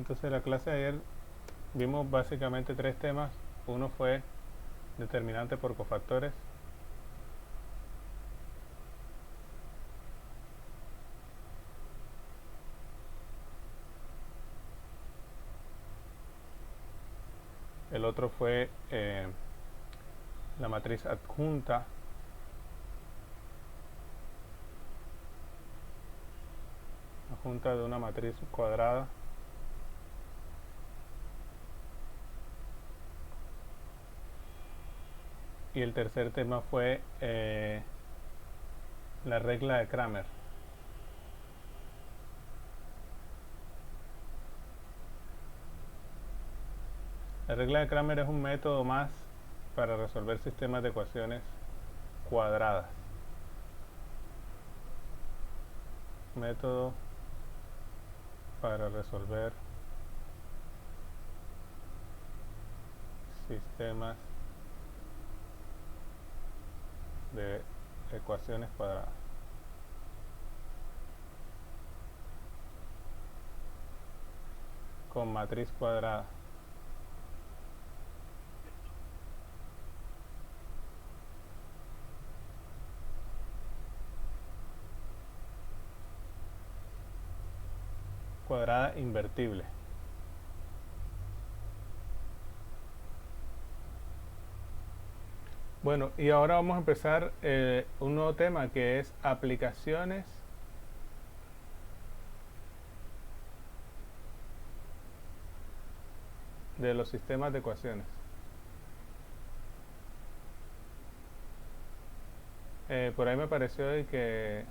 Entonces, en la clase de ayer vimos básicamente tres temas. Uno fue determinante por cofactores. El otro fue la matriz adjunta. Adjunta de una matriz cuadrada. Y el tercer tema fue la regla de Cramer. La regla de Cramer es un método más para resolver sistemas de ecuaciones cuadradas. Método para resolver sistemas de ecuaciones cuadradas. Con matriz cuadrada. Cuadrada invertible. Bueno, y ahora vamos a empezar un nuevo tema que es aplicaciones de los sistemas de ecuaciones. Por ahí me pareció de que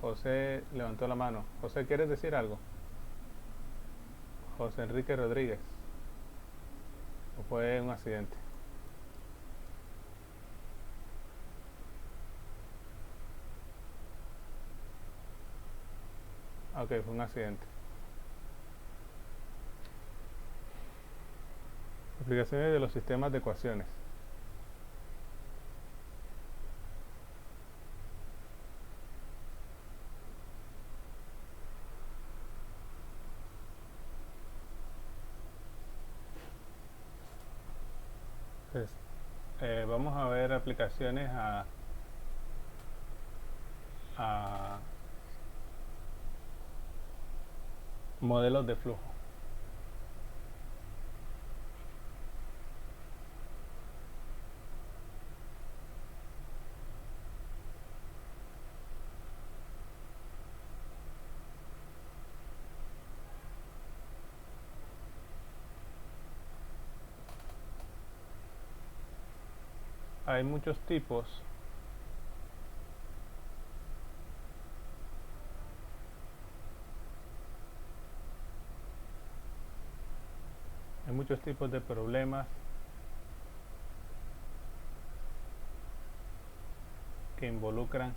José levantó la mano. José, ¿quieres decir algo? José Enrique Rodríguez. ¿O fue un accidente? Ok, fue un accidente. Aplicaciones de los sistemas de ecuaciones. Entonces, vamos a ver aplicaciones a modelos de flujo. Hay muchos tipos de problemas que involucran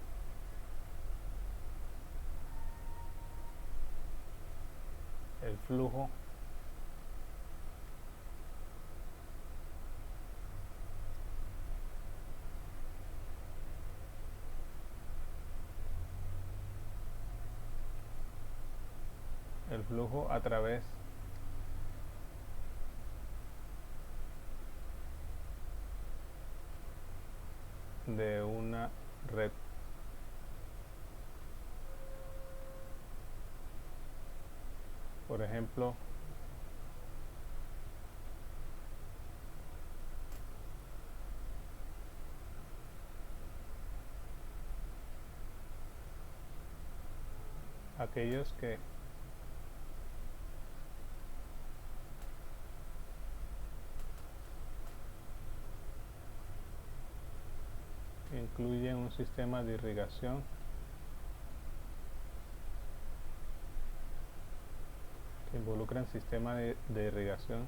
el flujo a través de una red. Por ejemplo, aquellos que incluyen un sistema de irrigación que involucran sistema de irrigación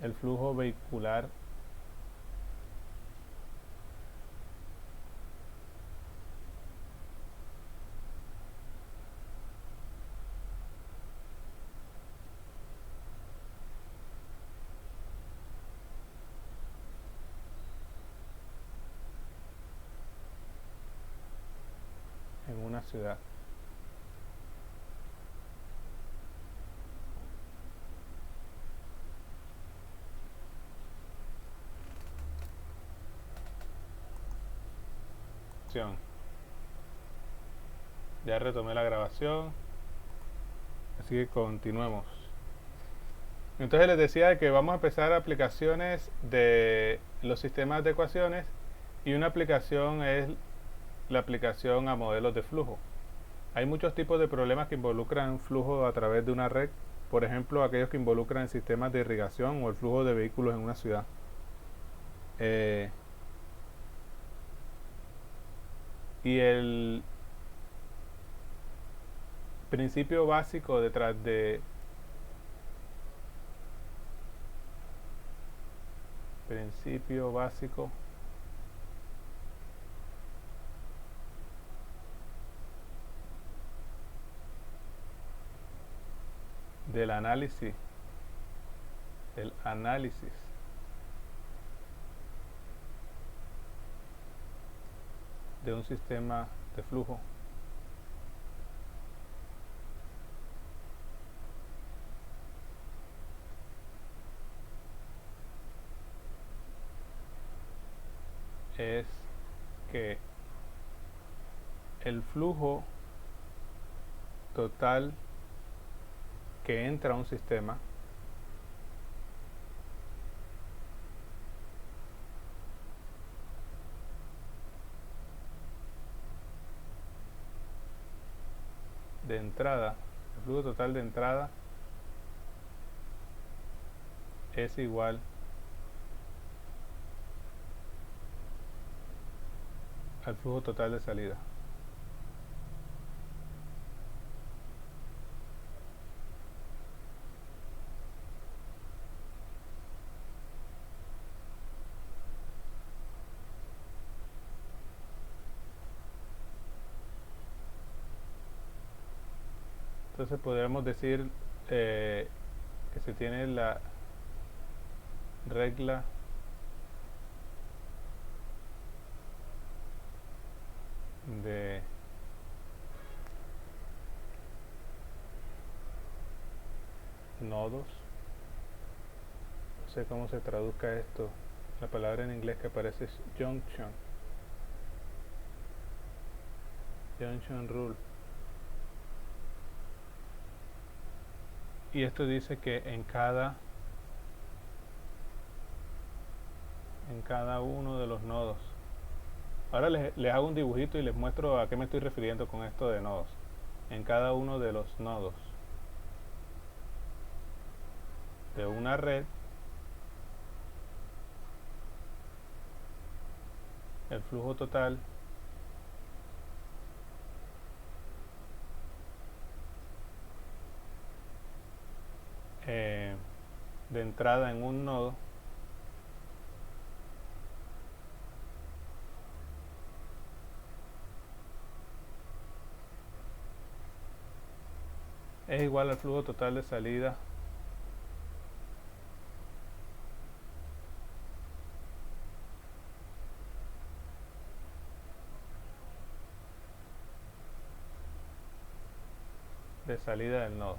el flujo vehicular en una ciudad. Ya retomé la grabación, así que continuemos. Entonces les decía que vamos a empezar aplicaciones de los sistemas de ecuaciones, y una aplicación es la aplicación a modelos de flujo. Hay muchos tipos de problemas que involucran flujo a través de una red, por ejemplo aquellos que involucran sistemas de irrigación o el flujo de vehículos en una ciudad. Y el principio básico detrás de del análisis de un sistema de flujo es que el flujo total que entra a un sistema de entrada, el flujo total de entrada es igual al flujo total de salida. Entonces podríamos decir que se tiene la regla de nodos. No sé cómo se traduzca esto. La palabra en inglés que aparece es junction rule. Y esto dice que en cada uno de los nodos. Ahora les hago un dibujito y les muestro a qué me estoy refiriendo con esto de nodos. En cada uno de los nodos de una red, el flujo total de entrada en un nodo es igual al flujo total de salida del nodo.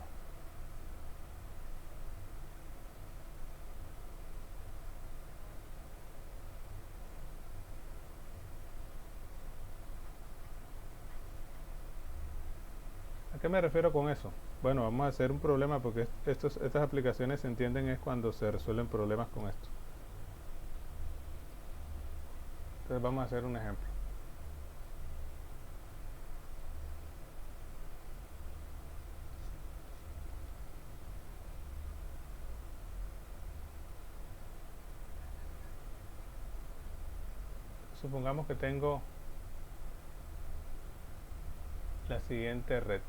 ¿A qué me refiero con eso? Bueno, vamos a hacer un problema porque estas aplicaciones se entienden es cuando se resuelven problemas con esto. Entonces vamos a hacer un ejemplo. Supongamos que tengo la siguiente red.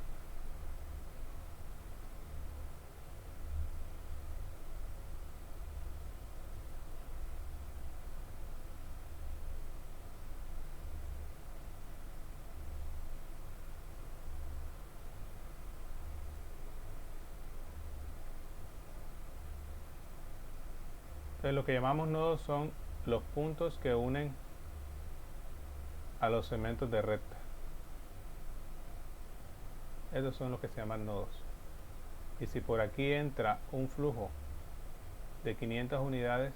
Entonces lo que llamamos nodos son los puntos que unen a los segmentos de recta. Esos son los que se llaman nodos. Y si por aquí entra un flujo de 500 unidades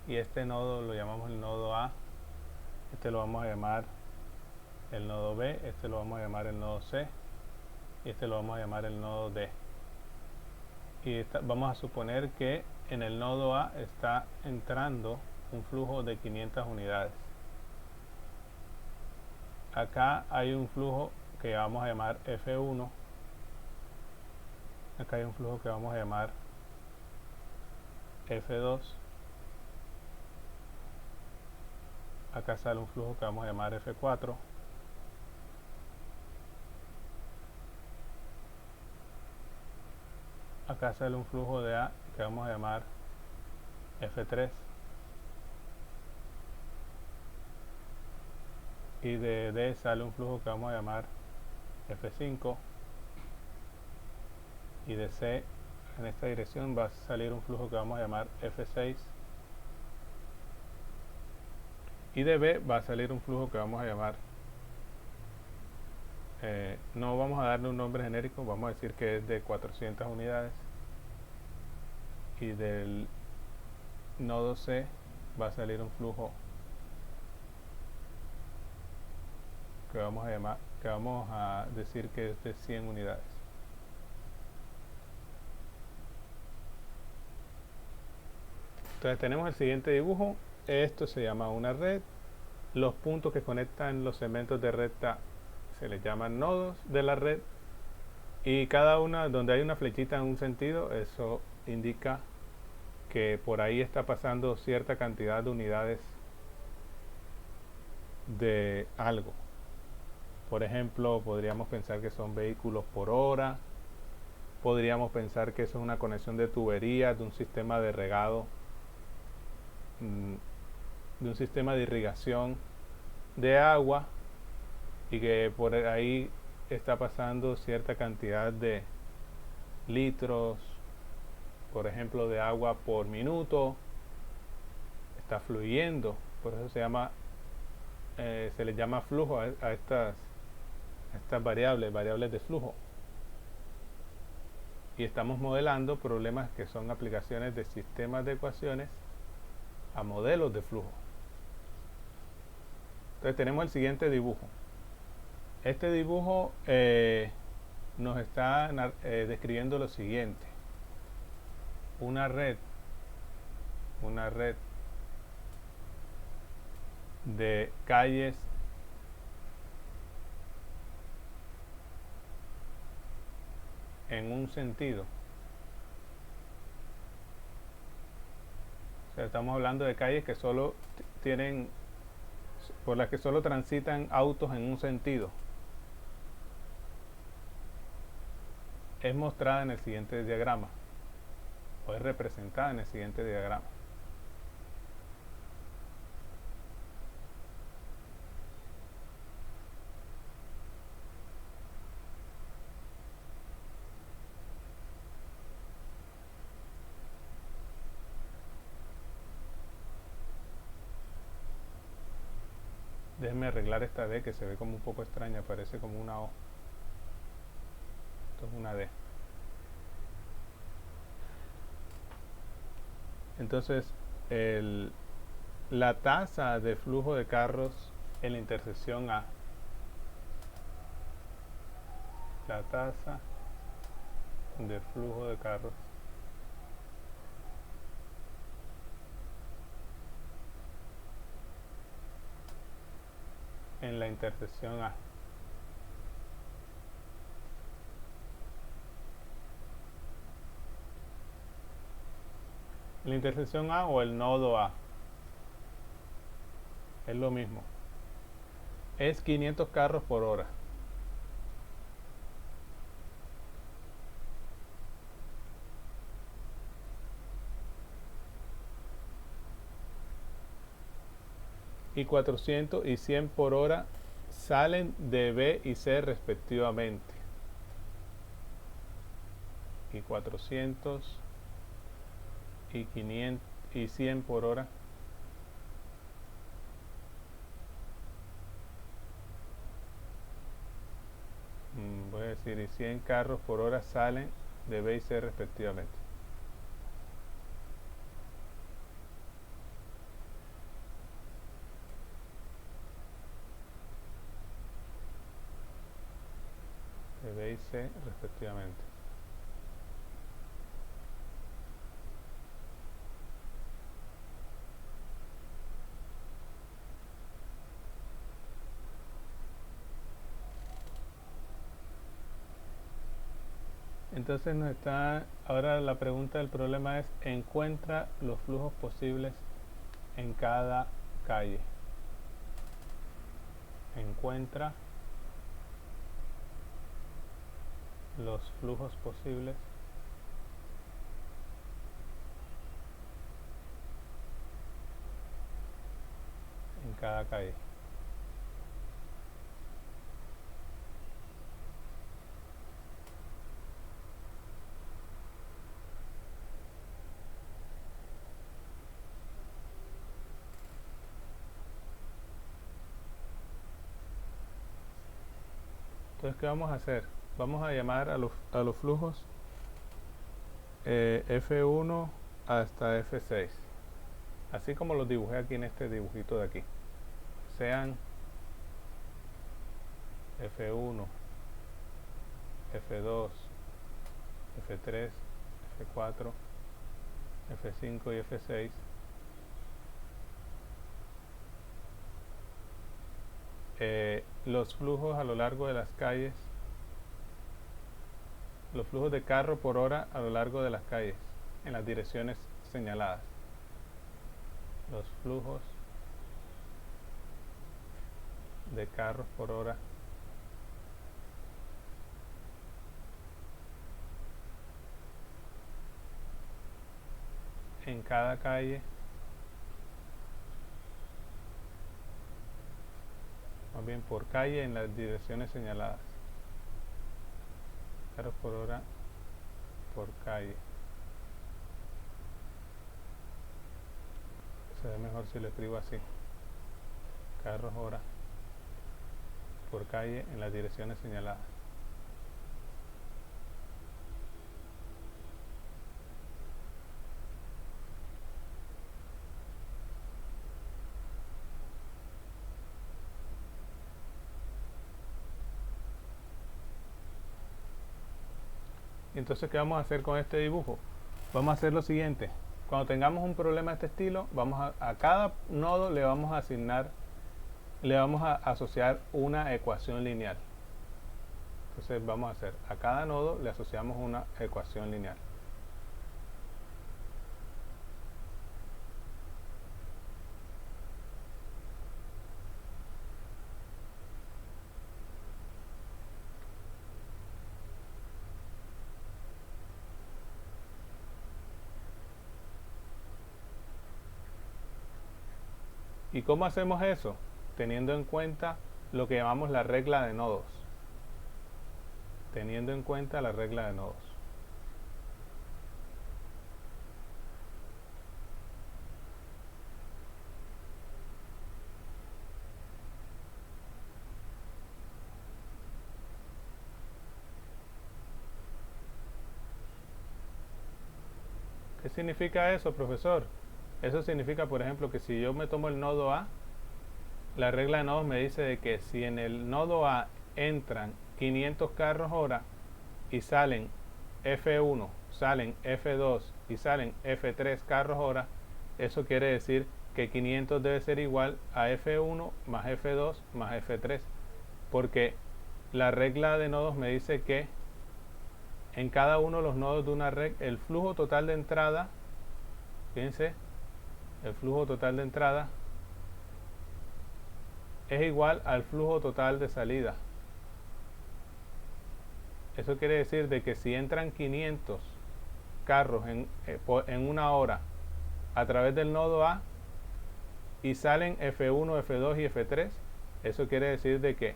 y este nodo lo llamamos el nodo A, este lo vamos a llamar el nodo B, este lo vamos a llamar el nodo C y este lo vamos a llamar el nodo D. Y vamos a suponer que en el nodo A está entrando un flujo de 500 unidades. Acá hay un flujo que vamos a llamar F1. Acá hay un flujo que vamos a llamar F2. Acá sale un flujo que vamos a llamar F4. Acá sale un flujo de A que vamos a llamar F3. Y de D sale un flujo que vamos a llamar F5. Y de C en esta dirección va a salir un flujo que vamos a llamar F6. Y de B va a salir un flujo que vamos a llamar, no vamos a darle un nombre genérico, vamos a decir que es de 400 unidades. Y del nodo C va a salir un flujo que vamos a decir que es de 100 unidades. Entonces tenemos el siguiente dibujo. Esto se llama una red. Los puntos que conectan los segmentos de recta se les llaman nodos de la red. Y cada una, donde hay una flechita en un sentido, eso indica que por ahí está pasando cierta cantidad de unidades de algo. Por ejemplo, podríamos pensar que son vehículos por hora. Podríamos pensar que eso es una conexión de tuberías de un sistema de regado, de un sistema de irrigación de agua, y que por ahí está pasando cierta cantidad de litros, por ejemplo, de agua por minuto, está fluyendo. Por eso se llama, se le llama flujo a estas variables de flujo. Y estamos modelando problemas que son aplicaciones de sistemas de ecuaciones a modelos de flujo. Entonces tenemos el siguiente dibujo. Este dibujo nos está describiendo lo siguiente: una red de calles en un sentido. O sea, estamos hablando de calles que solo por las que solo transitan autos en un sentido. Es mostrada en el siguiente diagrama, o es representada en el siguiente diagrama. Déjenme arreglar esta D que se ve como un poco extraña, parece como una O. Esto es una D. Entonces, la tasa de flujo de carros en la intersección A, la tasa de flujo de carros en la intersección A. La intersección A o el nodo A es lo mismo. Es 500 carros por hora. Y 400 y 100 por hora salen de B y C respectivamente. Y 400 y 500 y 100 por hora. Voy a decir, y 100 carros por hora salen de B y C respectivamente. De B y C respectivamente. Entonces nos está, ahora la pregunta del problema es, encuentra los flujos posibles en cada calle. Encuentra los flujos posibles en cada calle. Entonces, ¿qué vamos a hacer? Vamos a llamar a los flujos F1 hasta F6, así como los dibujé aquí en este dibujito de aquí. Sean F1, F2, F3, F4, F5 y F6. Los flujos a lo largo de las calles, los flujos de carro por hora a lo largo de las calles, en las direcciones señaladas. Los flujos de carros por hora en cada calle, más bien por calle en las direcciones señaladas. Carros por hora por calle. Se ve mejor si lo escribo así. Carros hora por calle en las direcciones señaladas. Entonces, ¿qué vamos a hacer con este dibujo? Vamos a hacer lo siguiente. Cuando tengamos un problema de este estilo, vamos a cada nodo le vamos a asignar, le vamos a asociar una ecuación lineal. Entonces vamos a hacer, a cada nodo le asociamos una ecuación lineal. ¿Y cómo hacemos eso? Teniendo en cuenta lo que llamamos la regla de nodos. Teniendo en cuenta la regla de nodos. ¿Qué significa eso, profesor? Eso significa, por ejemplo, que si yo me tomo el nodo A, la regla de nodos me dice de que si en el nodo A entran 500 carros hora y salen F1, salen F2 y salen F3 carros hora, eso quiere decir que 500 debe ser igual a F1 más F2 más F3, porque la regla de nodos me dice que en cada uno de los nodos de una red el flujo total de entrada, fíjense, el flujo total de entrada es igual al flujo total de salida. Eso quiere decir de que si entran 500 carros en una hora a través del nodo A y salen F1, F2 y F3, eso quiere decir de que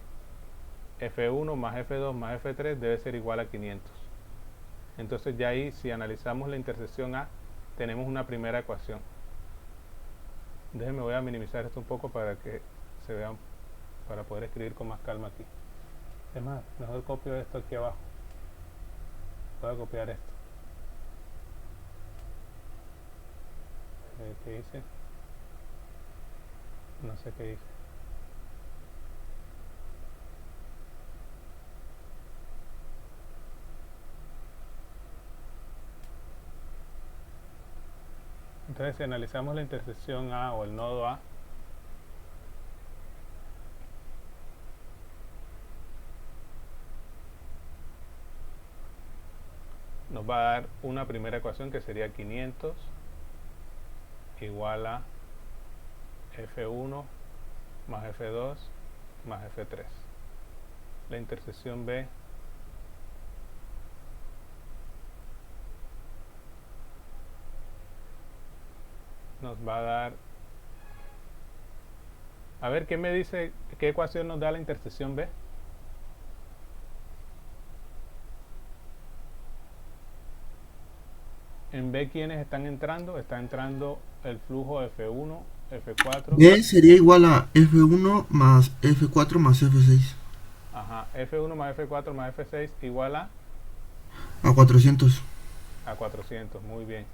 F1 más F2 más F3 debe ser igual a 500. Entonces ya ahí, si analizamos la intersección A, tenemos una primera ecuación. Déjenme, voy a minimizar esto un poco para que se vean, para poder escribir con más calma aquí. Es más, mejor copio esto aquí abajo. Voy a copiar esto. ¿Qué hice? No sé qué hice. Entonces, si analizamos la intersección A o el nodo A, nos va a dar una primera ecuación que sería 500 igual a F1 más F2 más F3. La intersección B nos va a dar, a ver, ¿qué me dice? ¿Qué ecuación nos da la intersección B? En B, ¿quiénes están entrando? Está entrando el flujo F1, F4. B sería igual a F1 más F4 más F6. Ajá, F1 más F4 más F6 igual A 400. a 400. Muy bien.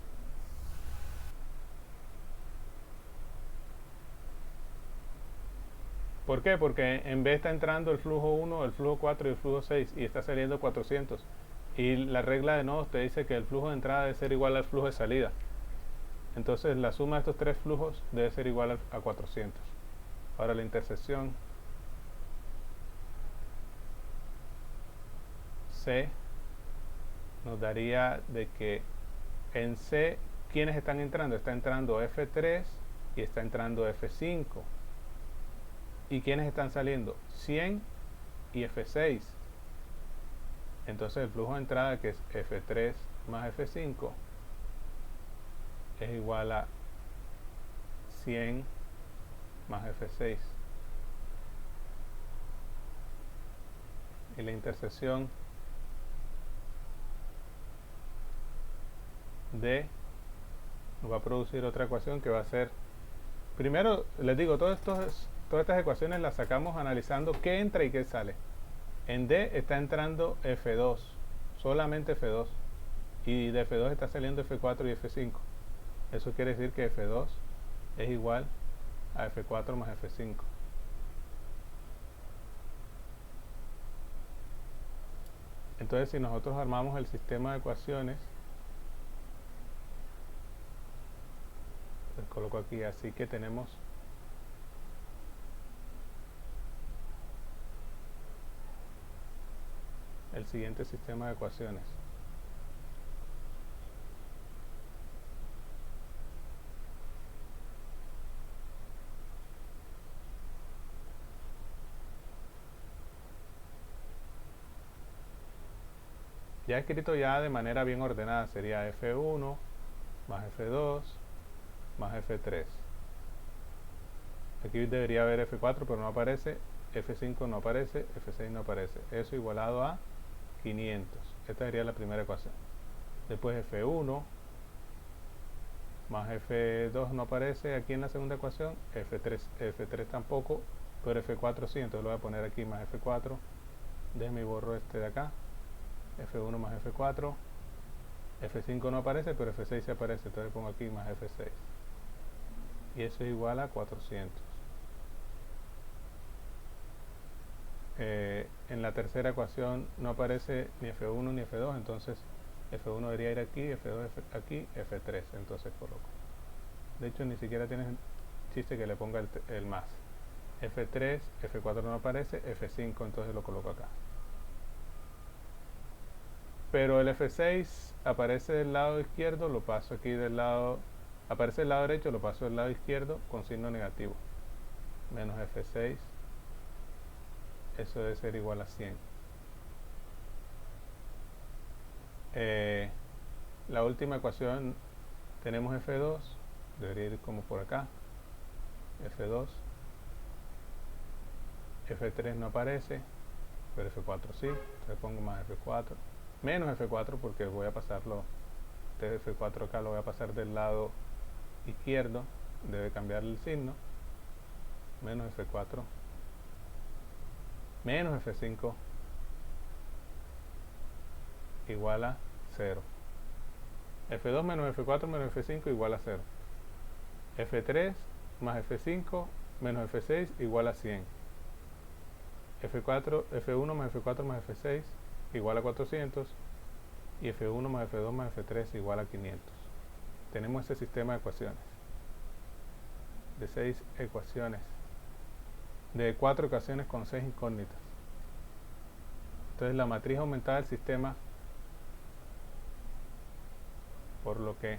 ¿Por qué? Porque en B está entrando el flujo 1, el flujo 4 y el flujo 6 y está saliendo 400. Y la regla de nodos te dice que el flujo de entrada debe ser igual al flujo de salida. Entonces la suma de estos tres flujos debe ser igual a 400. Ahora la intersección C nos daría de que en C, ¿quiénes están entrando? Está entrando F3 y está entrando F5. ¿Y quiénes están saliendo? 100 y F6. Entonces el flujo de entrada, que es F3 más F5, es igual a 100 más F6. Y la intersección D nos va a producir otra ecuación que va a ser, primero les digo, todas estas ecuaciones las sacamos analizando qué entra y qué sale. En D está entrando F2, solamente F2, y de F2 está saliendo F4 y F5. Eso quiere decir que F2 es igual a F4 más F5. Entonces, si nosotros armamos el sistema de ecuaciones, les coloco aquí, así que tenemos el siguiente sistema de ecuaciones. Ya escrito ya de manera bien ordenada sería F1 más F2 más F3. Aquí debería haber F4 pero no aparece, F5 no aparece, F6 no aparece. Eso igualado a 500. Esta sería la primera ecuación. Después F1 más F2 no aparece aquí en la segunda ecuación, F3 tampoco, pero F4 sí, entonces lo voy a poner aquí más F4. Déjeme borro este de acá. F1 más F4. F5 no aparece, pero F6 sí aparece, entonces pongo aquí más F6. Y eso es igual a 400. En la tercera ecuación no aparece ni F1 ni F2, entonces F1 debería ir aquí, F2 aquí, F3, entonces coloco. De hecho, ni siquiera tiene chiste que le ponga el más. F3, F4 no aparece, F5, entonces lo coloco acá. Pero el F6 aparece del lado izquierdo, lo paso aquí del lado, aparece del lado derecho, lo paso del lado izquierdo con signo negativo. Menos F6, eso debe ser igual a 100. La última ecuación, tenemos F2, debería ir como por acá, F2, F3 no aparece, pero F4 sí, entonces pongo más F4, menos F4 porque voy a pasarlo Este F4 acá lo voy a pasar del lado izquierdo, debe cambiar el signo, menos F4, menos F5 igual a 0. F2 menos F4 menos F5 igual a 0. F3 más F5 menos F6 igual a 100. F1 más F4 más F6 igual a 400. Y F1 más F2 más F3 igual a 500. Tenemos ese sistema de ecuaciones. De 6 ecuaciones. De 4 ecuaciones con 6 incógnitas. Entonces la matriz aumentada del sistema, por lo que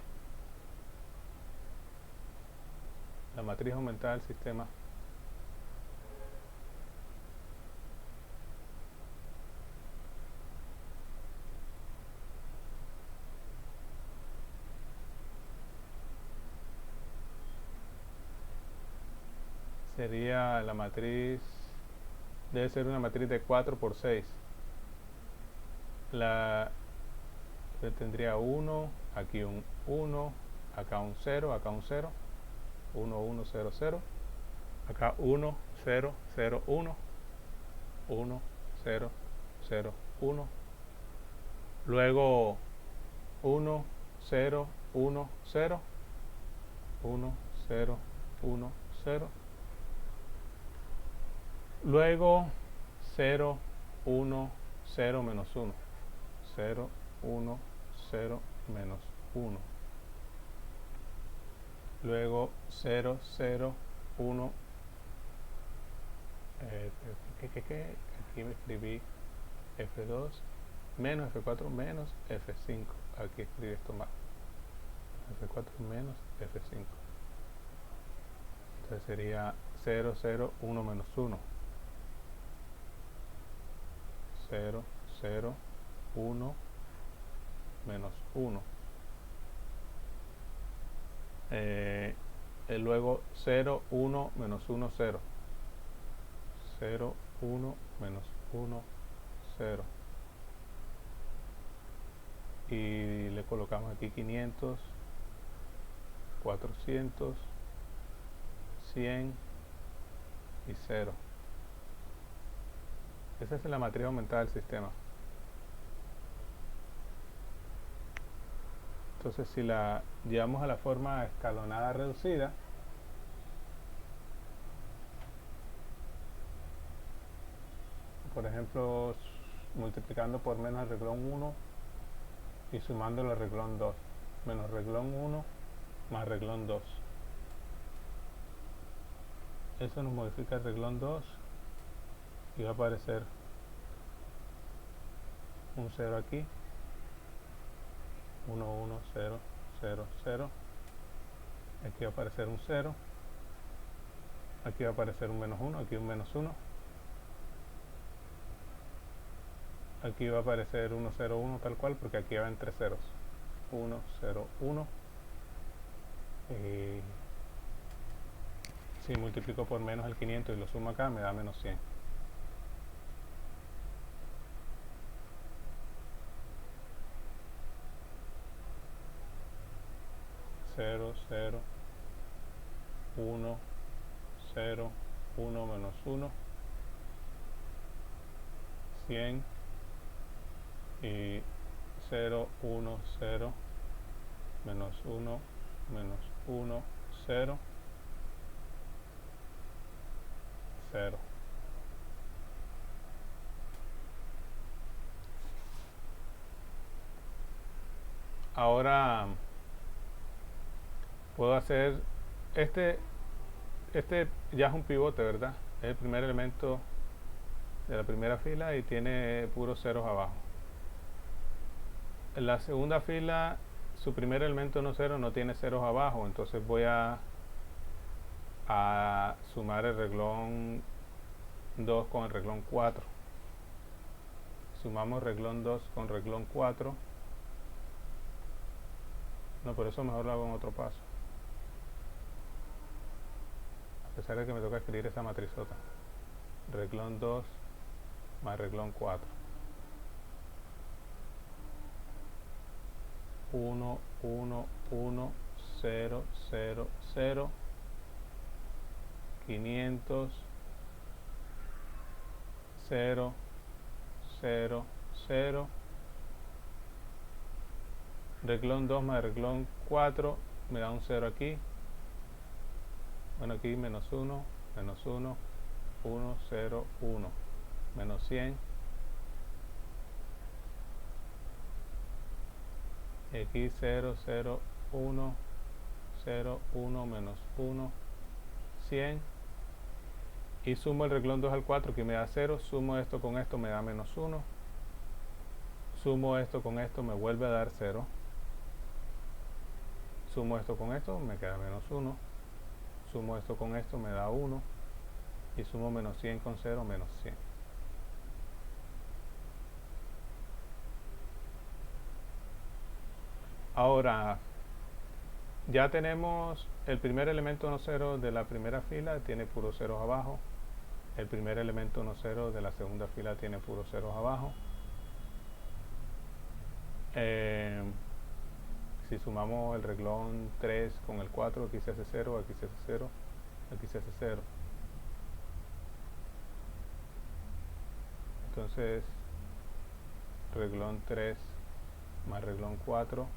la matriz aumentada del sistema sería la matriz, debe ser una matriz de 4 por 6. Yo tendría 1, aquí un 1, acá un 0, acá un 0, 1, 1, 0, 0, acá 1, 0, 0, 1, 1, 0, 0, 1, luego 1, 0, 1, 0, 1, 0, 1, 0, luego 0, 1, 0, menos 1, 0, 1, 0, menos 1, luego 0, 0, 1, aquí me escribí F2 menos F4 menos F5, aquí escribí esto más, F4 menos F5, entonces sería 0, 0, 1 menos 1, 0, 0, 1 menos 1, luego 0, 1 menos 1, 0, 0, 1 menos 1, 0, y le colocamos aquí 500, 400, 100 y 0. Esa es la matriz aumentada del sistema. Entonces, si la llevamos a la forma escalonada reducida, por ejemplo, multiplicando por menos el reglón 1 y sumándolo al reglón 2, menos reglón 1 más reglón 2. Eso nos modifica el reglón 2 y va a aparecer un 0 aquí, 1, 1, 0, 0, 0, aquí va a aparecer un 0, aquí va a aparecer un menos 1, aquí un menos 1, aquí va a aparecer 1, 0, 1 tal cual, porque aquí va entre ceros, 1, 0, 1, y si multiplico por menos el 500 y lo sumo acá, me da menos 100. 0, 0, 1, 0, 1 menos 1, 100 y 0, 1, 0, menos 1, menos 1, 0, 0. Ahora puedo hacer este ya es un pivote, ¿verdad? Es el primer elemento de la primera fila y tiene puros ceros abajo. En la segunda fila, su primer elemento no cero no tiene ceros abajo, entonces voy a sumar el reglón 2 con el reglón 4. Sumamos reglón 2 con reglón 4. No, por eso mejor lo hago en otro paso. A pesar de que me toca escribir esa matrizota. Reglón 2 más reglón 4. 1, 1, 1, 0, 0, 0, 500, 0, 0, 0, renglón 2 más renglón 4, me da un 0 aquí, bueno aquí menos 1, 1, 0, 1, menos 100, y aquí 0, 0, 1, 0, 1, menos 1, 100, y sumo el renglón 2 al 4 que me da 0, sumo esto con esto me da menos 1, sumo esto con esto me vuelve a dar 0, sumo esto con esto me queda menos 1, sumo esto con esto me da 1, y sumo menos 100 con 0, menos 100. Ahora, ya tenemos el primer elemento no cero de la primera fila, tiene puros ceros abajo. El primer elemento no cero de la segunda fila tiene puros ceros abajo. Si sumamos el renglón 3 con el 4, aquí se hace 0, aquí se hace 0, aquí se hace 0. Entonces, renglón 3 más renglón 4,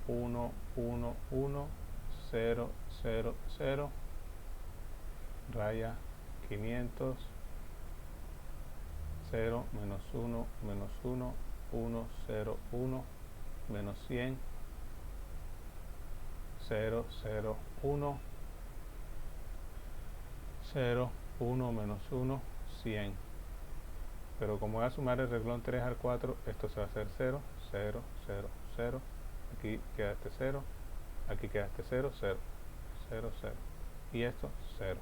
1, 1, 1, 0, 0, 0, raya 500, 0, menos 1, menos 1, 1, 0, 1, menos 100, 0, 0, 1, 0, 1, menos 1, 100. Pero como voy a sumar el renglón 3 al 4, esto se va a hacer 0, 0, 0, 0. Aquí queda este 0, aquí queda este 0, 0, 0, 0. Y esto, 0.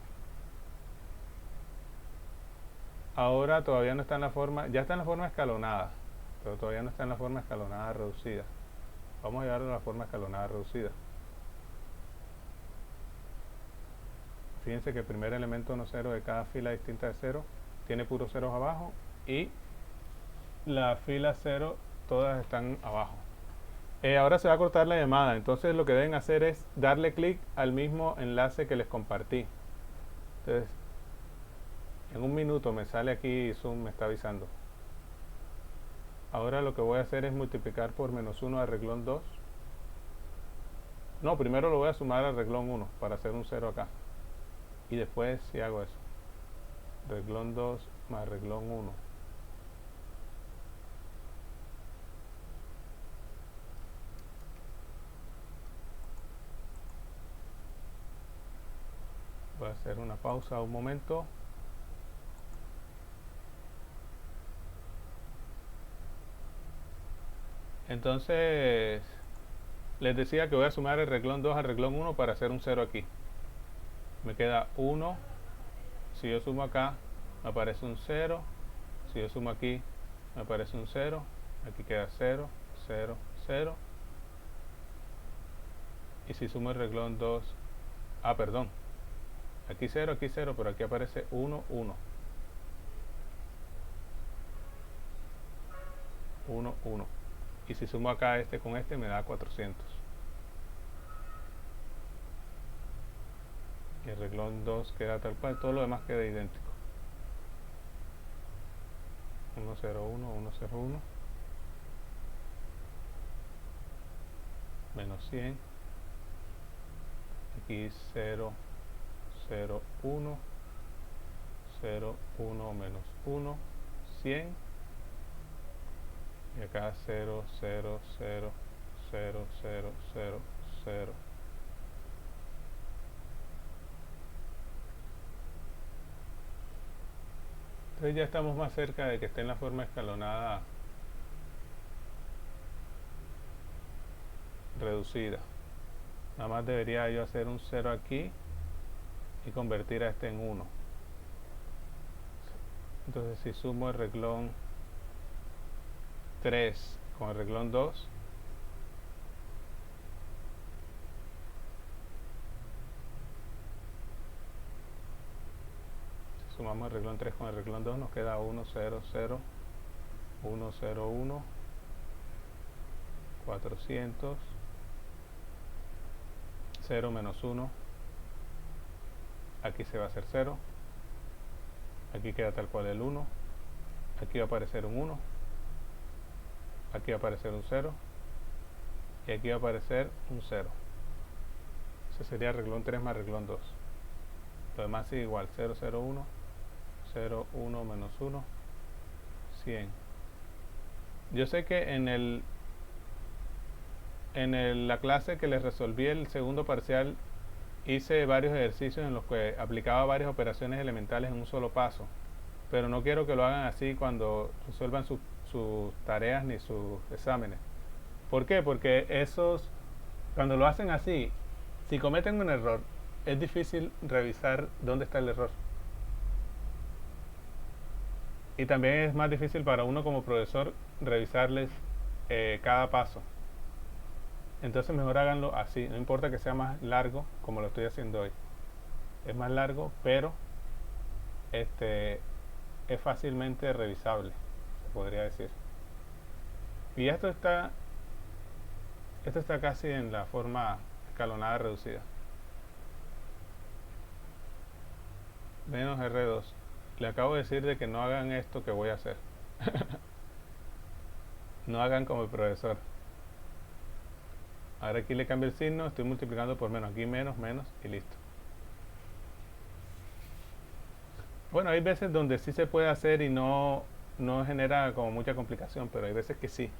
Ahora todavía no está en la forma, ya está en la forma escalonada, pero todavía no está en la forma escalonada reducida. Vamos a llevarlo a la forma escalonada reducida. Fíjense que el primer elemento no cero de cada fila distinta de 0 tiene puros ceros abajo, y la fila 0 todas están abajo. Ahora se va a cortar la llamada, entonces lo que deben hacer es darle clic al mismo enlace que les compartí. Entonces, en un minuto me sale aquí, Zoom me está avisando. Ahora lo que voy a hacer es multiplicar por menos 1 al renglón 2. No, primero lo voy a sumar al renglón 1 para hacer un 0 acá. Y después si hago eso. Renglón 2 más renglón 1. Voy a hacer una pausa un momento. Entonces, les decía que voy a sumar el renglón 2 al renglón 1 para hacer un 0 aquí. Me queda 1. Si yo sumo acá, me aparece un 0. Si yo sumo aquí, me aparece un 0. Aquí queda 0, 0, 0. Y si sumo el renglón 2, perdón. Aquí 0, pero aquí aparece 1, 1. 1, 1. Y si sumo acá este con este, me da 400. Y el renglón 2 queda tal cual, todo lo demás queda idéntico. 1, 0, 1, 1, 0, 1. Menos 100. Aquí 0, 0, 1. 0, 1, menos 1. 100. Y acá 0, 0, 0, 0, 0, 0, 0. Entonces ya estamos más cerca de que esté en la forma escalonada reducida. Nada más debería yo hacer un 0 aquí y convertir a este en 1. Entonces si sumo el renglón 3 con el renglón 2, si sumamos el renglón 3 con el renglón 2 nos queda 1, 0, 0, 101, 400, 0 menos 1, aquí se va a hacer 0, aquí queda tal cual el 1, aquí va a aparecer un 1, aquí va a aparecer un 0 y aquí va a aparecer un 0. Ese sería reglón 3 más reglón 2. Lo demás sigue igual, 0, 0, 1, 0, 1 menos 1, 100. Yo sé que la clase que les resolví el segundo parcial hice varios ejercicios en los que aplicaba varias operaciones elementales en un solo paso, pero no quiero que lo hagan así cuando resuelvan sus tareas ni sus exámenes. ¿Por qué? Porque cuando lo hacen así, si cometen un error, es difícil revisar dónde está el error. Y también es más difícil para uno como profesor revisarles cada paso. Entonces mejor háganlo así, no importa que sea más largo como lo estoy haciendo hoy. Es más largo, pero es fácilmente revisable, se podría decir. Y esto está casi en la forma escalonada reducida. Menos R2. Le acabo de decir de que no hagan esto que voy a hacer. No hagan como el profesor. Ahora aquí le cambio el signo, estoy multiplicando por menos. Aquí menos, menos y listo. Bueno, hay veces donde sí se puede hacer y no genera como mucha complicación, pero hay veces que sí.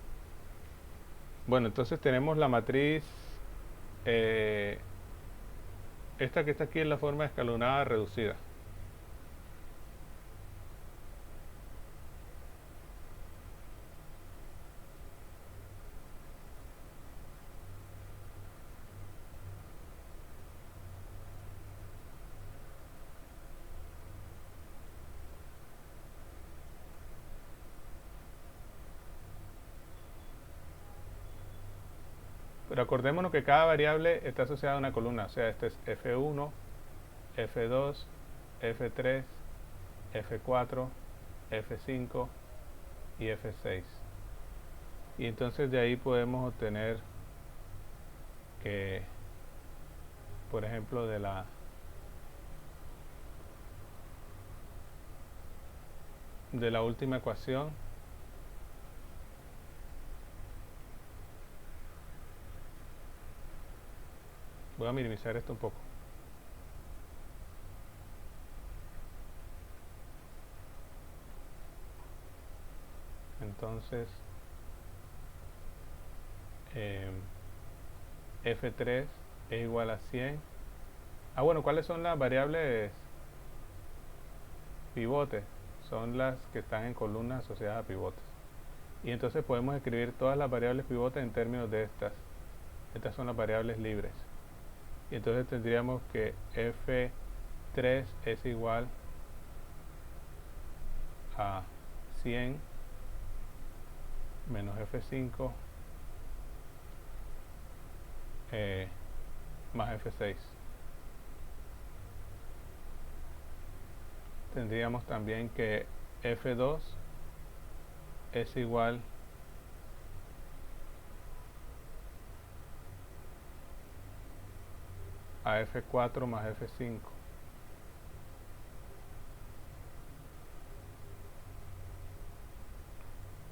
Bueno, entonces tenemos la matriz, esta que está aquí en la forma escalonada reducida. Pero acordémonos que cada variable está asociada a una columna, o sea, este es F1, F2, F3, F4, F5 y F6. Y entonces de ahí podemos obtener que, por ejemplo, de la última ecuación, voy a minimizar esto un poco. Entonces, F3 es igual a 100. Bueno, ¿cuáles son las variables pivotes? Son las que están en columnas asociadas a pivotes. Y entonces podemos escribir todas las variables pivotes en términos de estas. Estas son las variables libres. Y entonces tendríamos que F3 es igual a 100 menos F5 más F6. Tendríamos también que F2 es igual a F4 más F5.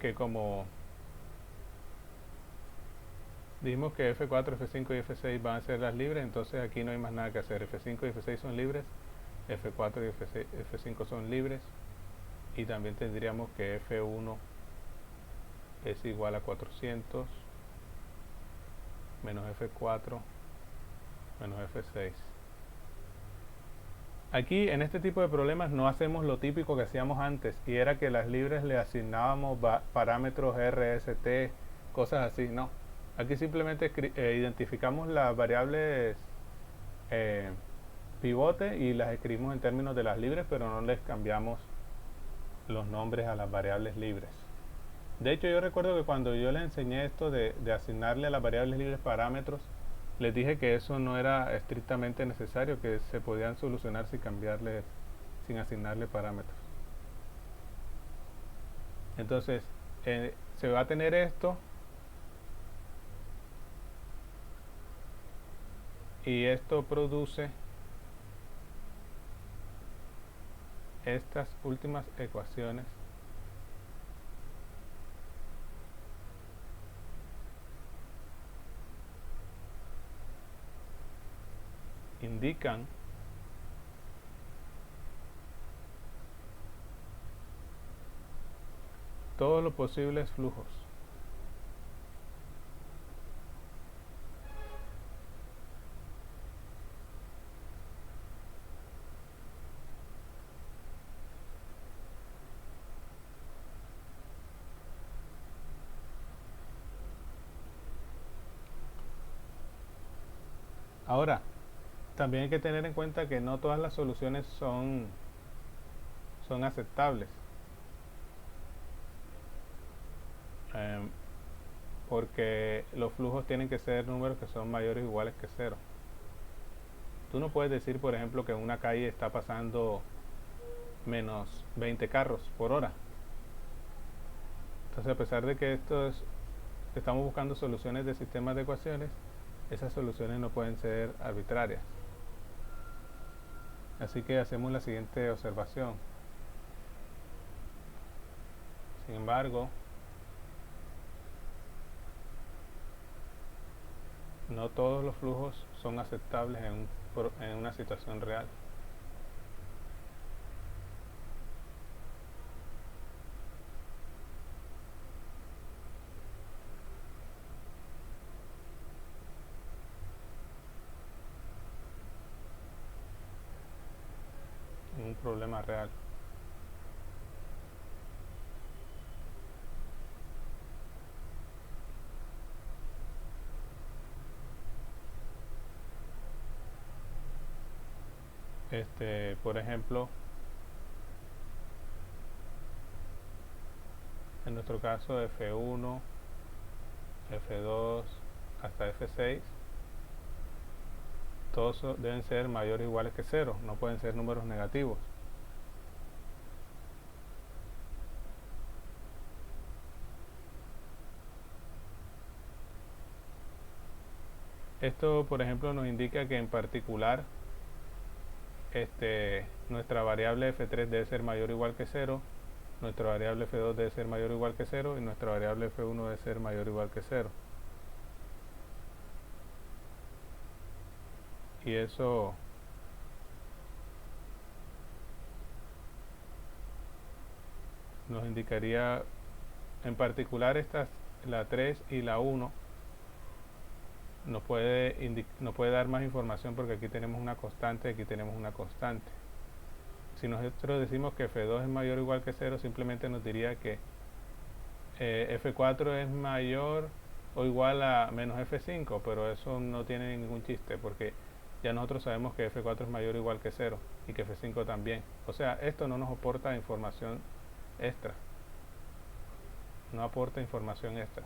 Que como dijimos que F4, F5 y F6 van a ser las libres, entonces aquí no hay más nada que hacer. F5 y F6 son libres, F4 y F5 son libres, y también tendríamos que F1 es igual a 400 menos F4 menos F6. Aquí en este tipo de problemas no hacemos lo típico que hacíamos antes, y era que las libres le asignábamos parámetros RST, cosas así. No, aquí simplemente identificamos las variables pivote y las escribimos en términos de las libres, pero no les cambiamos los nombres a las variables libres. De hecho, yo recuerdo que cuando yo les enseñé esto de asignarle a las variables libres parámetros, les dije que eso no era estrictamente necesario, que se podían solucionar sin asignarle parámetros. Entonces, se va a tener esto y esto produce estas últimas ecuaciones indican todos los posibles flujos. Ahora, también hay que tener en cuenta que no todas las soluciones son aceptables. Porque los flujos tienen que ser números que son mayores o iguales que 0. Tú no puedes decir, por ejemplo, que en una calle está pasando menos 20 carros por hora. Entonces, a pesar de que estamos buscando soluciones de sistemas de ecuaciones, esas soluciones no pueden ser arbitrarias. Así que hacemos la siguiente observación. Sin embargo, no todos los flujos son aceptables en una situación real. Un problema real. Por ejemplo, en nuestro caso F1, F2 hasta F6, todos deben ser mayores o iguales que 0, no pueden ser números negativos. Esto, por ejemplo, nos indica que en particular nuestra variable F3 debe ser mayor o igual que 0, nuestra variable F2 debe ser mayor o igual que 0 y nuestra variable F1 debe ser mayor o igual que 0. Y eso nos indicaría, en particular la 3 y la 1, nos puede dar más información porque aquí tenemos una constante y aquí tenemos una constante. Si nosotros decimos que F2 es mayor o igual que 0, simplemente nos diría que F4 es mayor o igual a menos F5, pero eso no tiene ningún chiste porque ya nosotros sabemos que F4 es mayor o igual que 0 y que F5 también. O sea, esto no nos aporta información extra. No aporta información extra.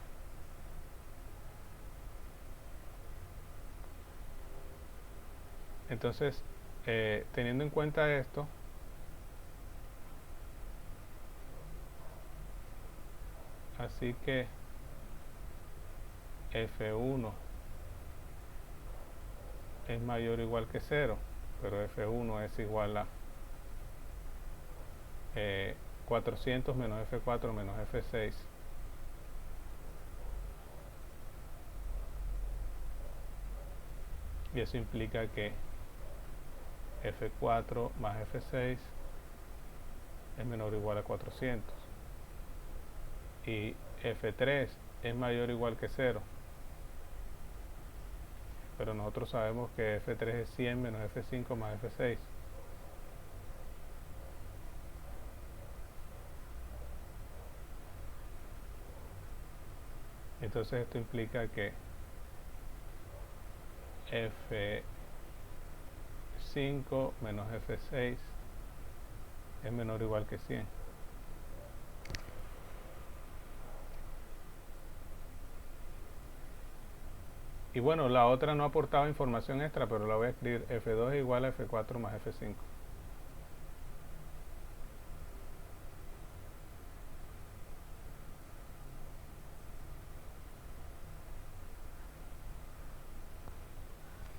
Entonces, teniendo en cuenta esto, así que F1 es mayor o igual que 0, pero F1 es igual a 400 menos F4 menos F6. Y eso implica que F4 más F6 es menor o igual a 400. Y F3 es mayor o igual que 0. Pero nosotros sabemos que F3 es 100 menos F5 más F6. Entonces esto implica que F5 menos F6 es menor o igual que 100. Y bueno, la otra no aportaba información extra, pero la voy a escribir. F2 es igual a F4 más F5.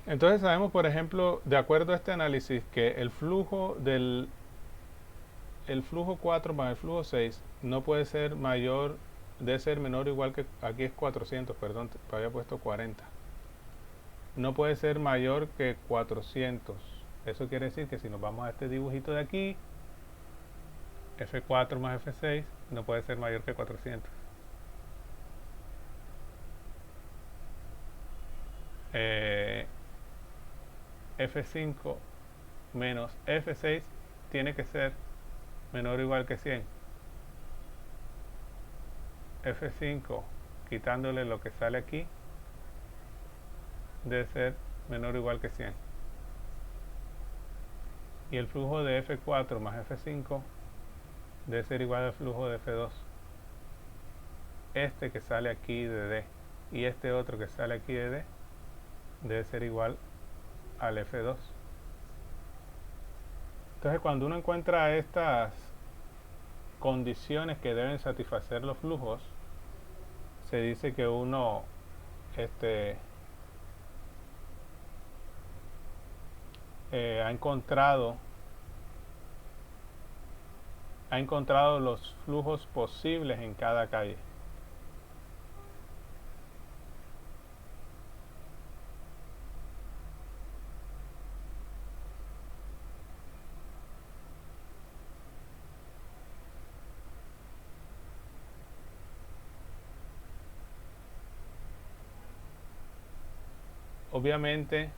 Entonces sabemos, por ejemplo, de acuerdo a este análisis, que el flujo 4 más el flujo 6 no puede ser mayor, debe ser menor o igual que, aquí es 400, perdón, había puesto 40. No puede ser mayor que 400. Eso quiere decir que si nos vamos a este dibujito de aquí, F4 más F6 no puede ser mayor que 400. F5 menos F6 tiene que ser menor o igual que 100. F5 quitándole lo que sale aquí debe ser menor o igual que 100. Y el flujo de F4 más F5 debe ser igual al flujo de F2. Este que sale aquí de D y este otro que sale aquí de D debe ser igual al F2. Entonces cuando uno encuentra estas condiciones que deben satisfacer los flujos, se dice que uno ha encontrado los flujos posibles en cada calle. Obviamente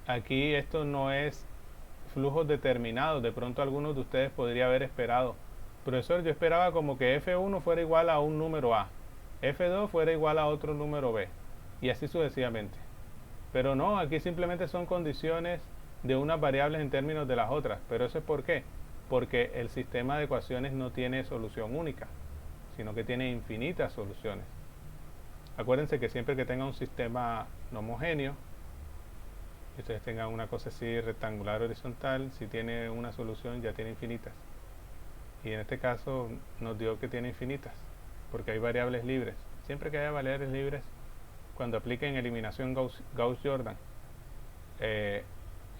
aquí esto no es flujos determinados. De pronto algunos de ustedes podría haber esperado: profesor, yo esperaba como que F1 fuera igual a un número A, F2 fuera igual a otro número B, y así sucesivamente. Pero no, aquí simplemente son condiciones de unas variables en términos de las otras. ¿Pero eso es por qué? Porque el sistema de ecuaciones no tiene solución única, sino que tiene infinitas soluciones. Acuérdense que siempre que tenga un sistema no homogéneo, y ustedes tengan una cosa así rectangular horizontal, si tiene una solución ya tiene infinitas. Y en este caso nos dio que tiene infinitas, porque hay variables libres. Siempre que haya variables libres, cuando apliquen eliminación Gauss-Jordan,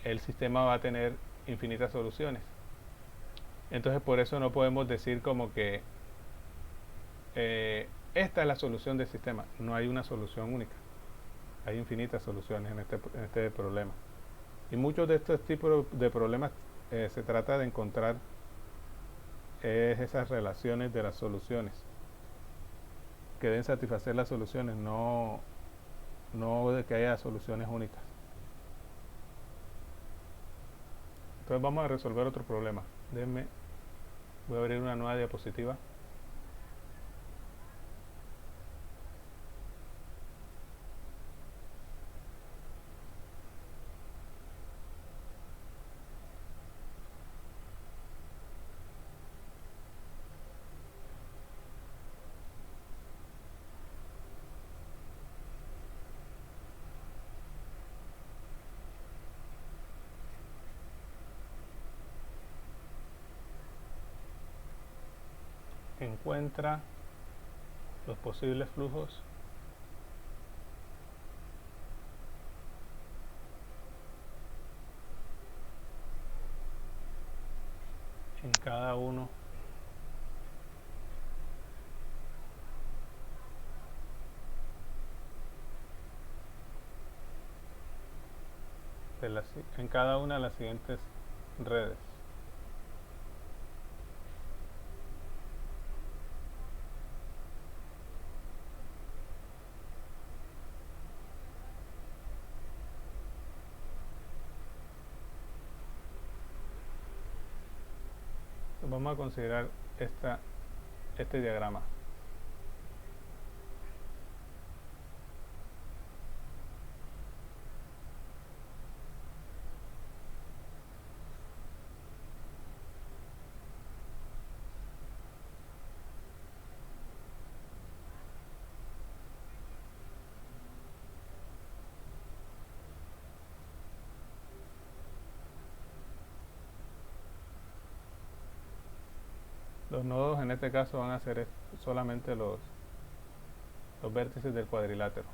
el sistema va a tener infinitas soluciones. Entonces por eso no podemos decir como que esta es la solución del sistema. No hay una solución única. Hay infinitas soluciones en este problema. Y muchos de estos tipos de problemas se trata de encontrar esas relaciones de las soluciones que deben satisfacer las soluciones, no de que haya soluciones únicas. Entonces vamos a resolver otro problema. Voy a abrir una nueva diapositiva. Encuentra los posibles flujos en cada uno en cada una de las siguientes redes. Vamos a considerar este diagrama. Los nodos en este caso van a ser solamente los vértices del cuadrilátero.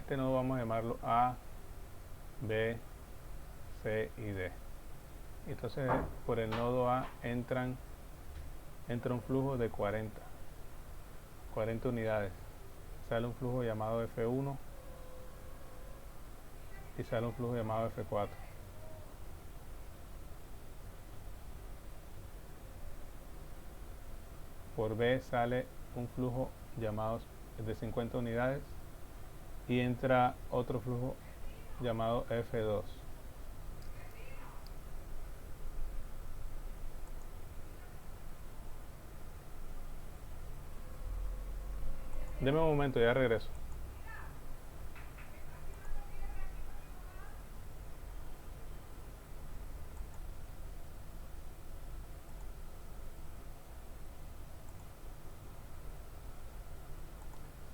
este nodo vamos a llamarlo A, B, C y D. Entonces por el nodo A entra un flujo de 40 unidades. Sale un flujo llamado F1 y sale un flujo llamado F4. Por B sale un flujo llamado de 50 unidades y entra otro flujo llamado F2. Deme un momento, ya regreso.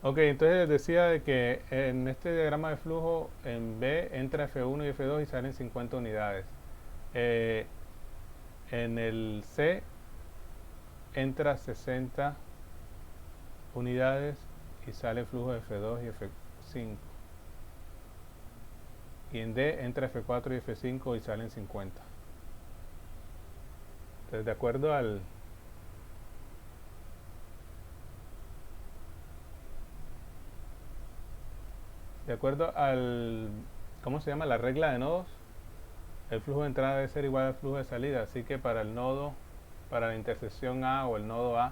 Ok, entonces decía de que en este diagrama de flujo en B entra F1 y F2 y salen 50 unidades. En el C entra 60 unidades y sale flujo de F2 y F5. Y en D entra F4 y F5 y salen 50. Entonces, de acuerdo al ¿cómo se llama? La regla de nodos, el flujo de entrada debe ser igual al flujo de salida. Así que para el nodo, para la intersección A o el nodo A,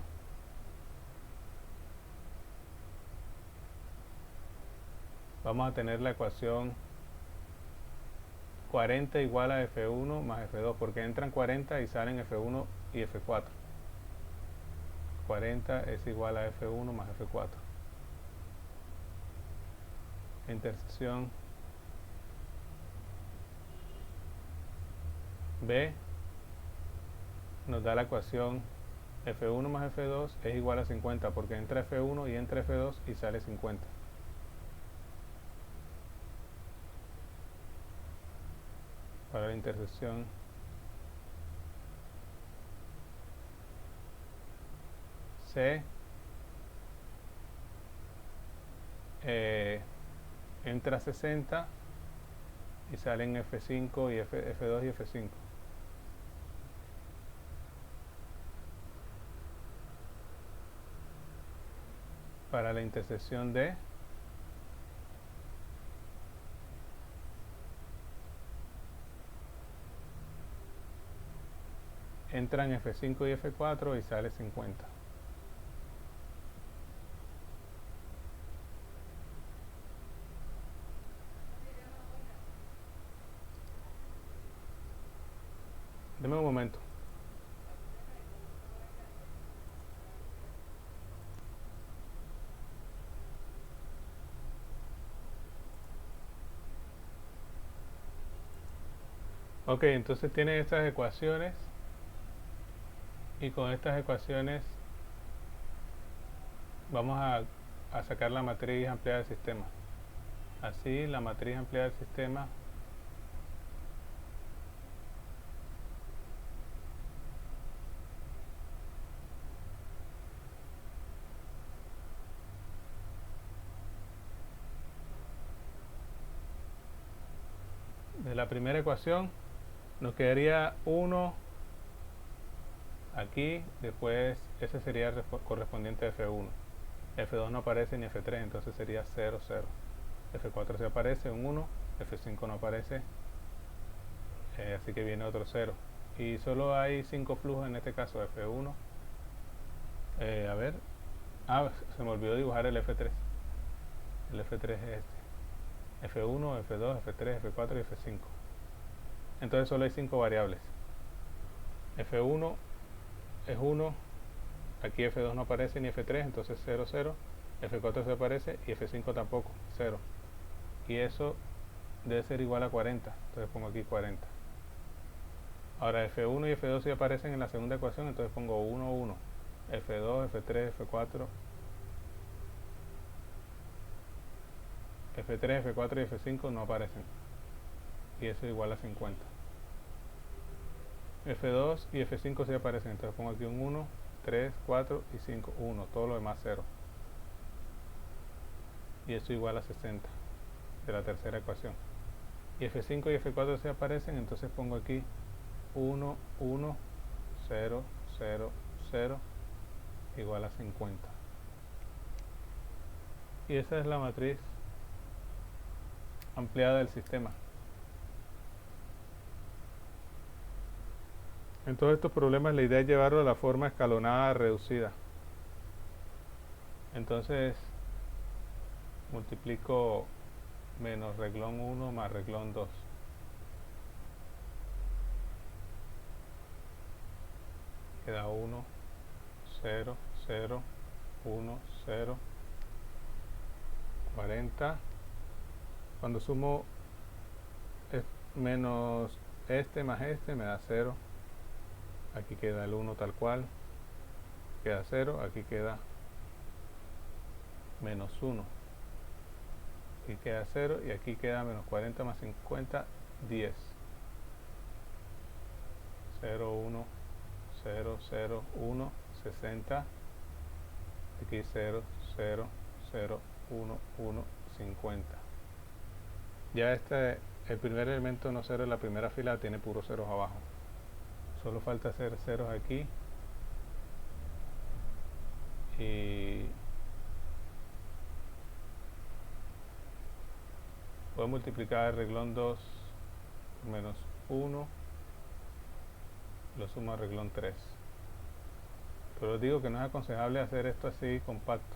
vamos a tener la ecuación 40 igual a F1 más F2, porque entran 40 y salen F1 y F4. 40 es igual a F1 más F4. Intersección B nos da la ecuación F1 más F2 es igual a 50, porque entra F1 y entra F2 y sale 50. Para la intersección C entra 60 y salen F5 y F2 y F5. Para la intersección D entran F5 y F4 y sale 50. Deme un momento. Ok, entonces tiene estas ecuaciones y con estas ecuaciones vamos a sacar la matriz ampliada del sistema. Así la matriz ampliada del sistema de la primera ecuación nos quedaría 1 aquí, después ese sería el correspondiente a F1. F2 no aparece ni F3, entonces sería 0, 0. F4 sí aparece, un 1, F5 no aparece, así que viene otro 0. Y solo hay 5 flujos en este caso, F1. A ver, se me olvidó dibujar el F3. El F3 es este. F1, F2, F3, F4 y F5. Entonces solo hay 5 variables. F1 es 1, aquí F2 no aparece ni F3, entonces 0, 0. F4 se aparece y F5 tampoco, 0. Y eso debe ser igual a 40, entonces pongo aquí 40. Ahora F1 y F2 sí aparecen en la segunda ecuación, entonces pongo 1, 1. F2, F3, F4, F3, F4 y F5 no aparecen. Y eso es igual a 50. F2 y F5 sí aparecen, entonces pongo aquí un 1, 3, 4 y 5, 1, todo lo demás 0. Y eso igual a 60. de la tercera ecuación. Y F5 y F4 se aparecen, entonces pongo aquí 1, 1, 0, 0, 0 igual a 50. Y esa es la matriz ampliada del sistema. En todos estos problemas la idea es llevarlo a la forma escalonada reducida. Entonces multiplico menos reglón 1 más reglón 2. Queda 1, 0, 0, 1, 0, 40. Cuando sumo menos este más este me da 0. Aquí queda el 1 tal cual. Queda 0. Aquí queda menos 1. Aquí queda 0 y aquí queda menos 40 más 50, 10. 0, 1, 0, 0, 1, 60. Aquí 0, 0, 0, 1, 1, 50. Ya el primer elemento no 0 en la primera fila tiene puros ceros abajo. Solo falta hacer ceros aquí. Y puedo multiplicar el reglón 2 por menos 1. Lo sumo a reglón 3. Pero digo que no es aconsejable hacer esto así compacto.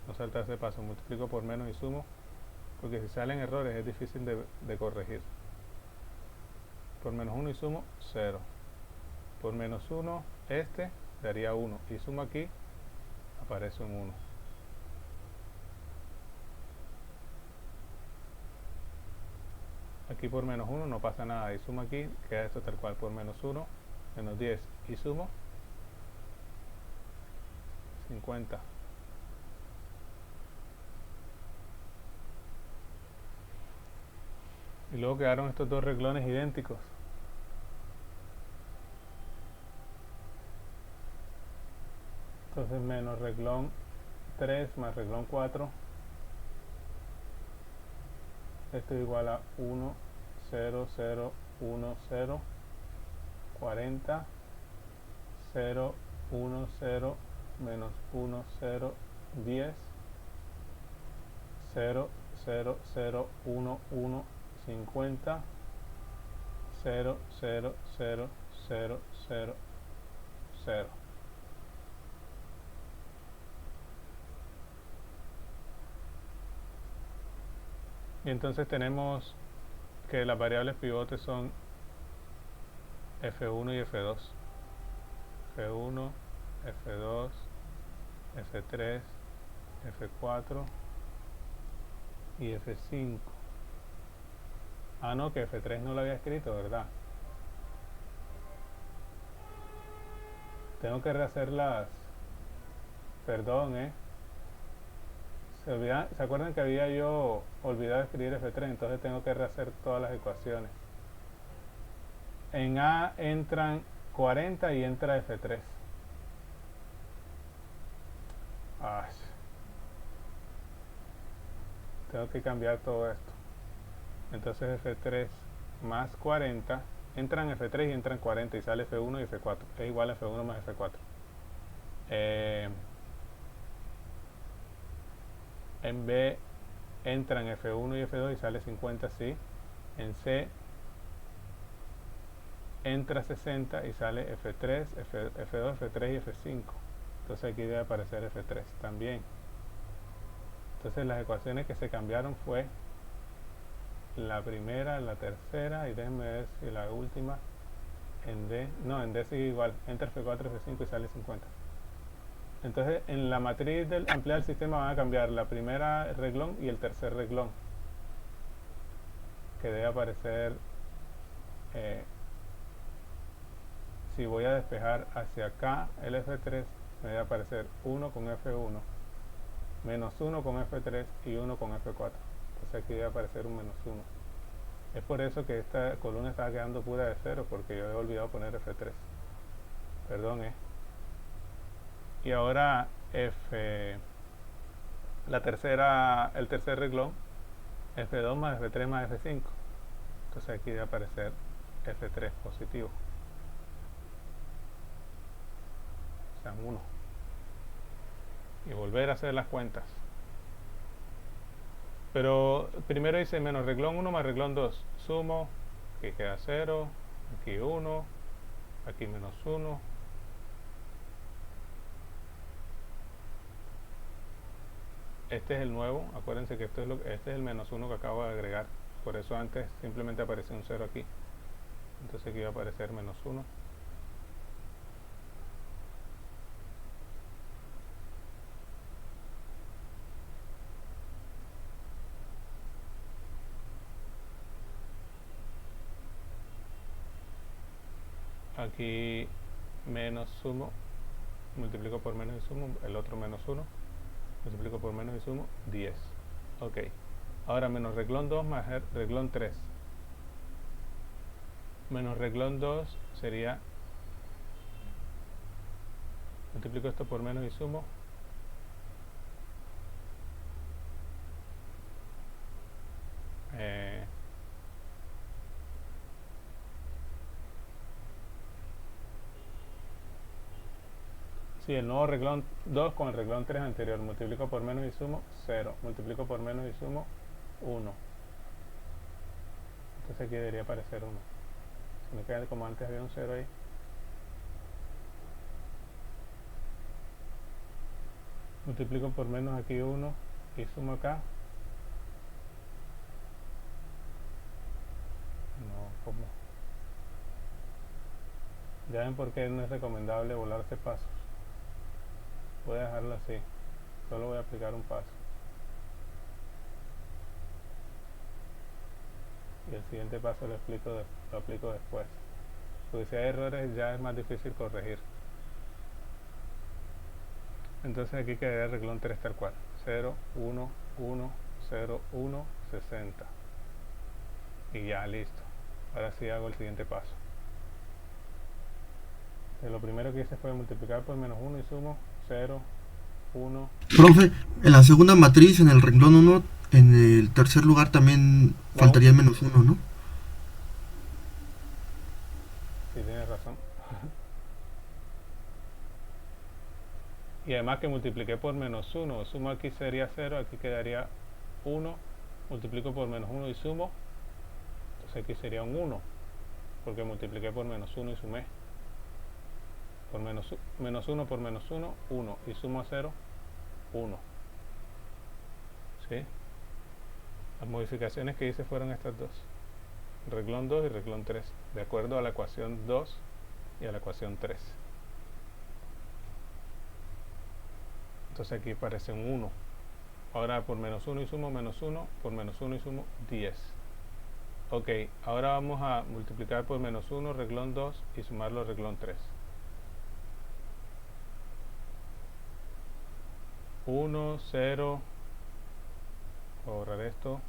No saltarse paso. Multiplico por menos y sumo. Porque si salen errores es difícil de corregir. Por menos 1 y sumo 0. Por menos 1 daría 1. Y sumo aquí, aparece un 1. Aquí por menos 1 no pasa nada. Y sumo aquí, queda esto tal cual. Por menos 1, menos 10. Y sumo 50. Y luego quedaron estos dos reglones idénticos. Entonces menos reglón 3 más reglón 4. Esto es igual a 1, 0, 0, 1, 0, 40, 0, 1, 0, menos 1, 0, 10, 0, 0, 0, 1, 1, 50, 0, 0, 0, 0, 0, 0. Y entonces tenemos que las variables pivotes son F1 y F2. F1, F2, F3, F4 y F5. Ah, no, que F3 no lo había escrito, ¿verdad? Tengo que rehacer las... Perdón, ¿Se acuerdan que había yo olvidado escribir F3? Entonces tengo que rehacer todas las ecuaciones. En A entran 40 y entra F3. Ay, tengo que cambiar todo esto. Entonces F3 más 40, entran F3 y entran 40 y sale F1 y F4. Es igual a F1 más F4. En B entran F1 y F2 y sale 50, sí. En C entra 60 y sale F3, F2, F3 y F5. Entonces aquí debe aparecer F3 también. Entonces las ecuaciones que se cambiaron fue la primera, la tercera y déjenme ver si la última en D, no, en D sigue igual, entra F4, F5 y sale 50. Entonces en la matriz del ampliar el sistema van a cambiar la primera reglón y el tercer reglón, que debe aparecer, si voy a despejar hacia acá el F3, me debe aparecer 1 con F1, menos 1 con F3 y 1 con F4. Entonces aquí debe aparecer un menos 1. Es por eso que esta columna está quedando pura de 0, porque yo he olvidado poner F3. Perdón, Y ahora el tercer reglón, F2 más F3 más F5. Entonces aquí debe aparecer F3 positivo. O sea, 1. Y volver a hacer las cuentas. Pero primero dice menos reglón 1 más reglón 2. Sumo, aquí queda 0, aquí 1, aquí menos 1. Este es el nuevo, acuérdense que este es el menos 1 que acabo de agregar. Por eso antes simplemente apareció un 0 aquí. Entonces aquí va a aparecer menos 1. Aquí menos sumo, multiplico por menos y sumo, el otro menos 1, multiplico por menos y sumo, 10. Ok, ahora menos reglón 2 más reglón 3. Menos reglón 2 sería, multiplico esto por menos y sumo, sí, el nuevo reglón 2 con el reglón 3 anterior, multiplico por menos y sumo, 0, multiplico por menos y sumo, 1. Entonces aquí debería aparecer 1. Si me queda como antes había un 0 ahí. Multiplico por menos aquí 1 y sumo acá. No, ¿cómo? Ya ven por qué no es recomendable volarse pasos. Voy a dejarlo así. Solo voy a aplicar un paso. Y el siguiente paso lo aplico después. Porque si hay errores ya es más difícil corregir. Entonces aquí quedaría el reglón 3 tal cual. 0, 1, 1, 0, 1, 60. Y ya, listo. Ahora sí hago el siguiente paso. Lo primero que hice fue multiplicar por menos 1 y sumo 0, 1. Profe, en la segunda matriz, en el renglón 1, en el tercer lugar también faltaría el menos 1, ¿no? Sí, tienes razón. Y además que multipliqué por menos 1. Sumo aquí sería 0, aquí quedaría 1. Multiplico por menos 1 y sumo. Entonces aquí sería un 1. Porque multipliqué por menos 1 y sumé. Por menos 1 por menos 1, 1. Y sumo a 0, 1. ¿Sí? Las modificaciones que hice fueron estas dos. Reglón 2 y reglón 3. De acuerdo a la ecuación 2 y a la ecuación 3. Entonces aquí aparece un 1. Ahora por menos 1 y sumo menos 1, por menos 1 y sumo 10. Ok, ahora vamos a multiplicar por menos 1 reglón 2 y sumarlo reglón 3. 1, 0, voy a borrar esto,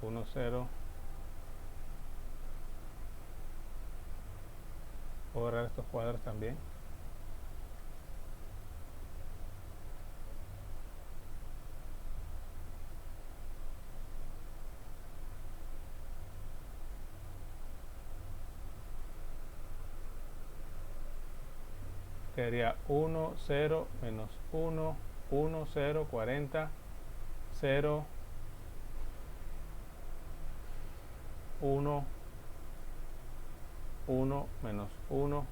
1, 0, voy a borrar estos cuadros también. Quedaría 1, 0, menos 1, 1, 0, 40, 0, 1, 1, menos 1,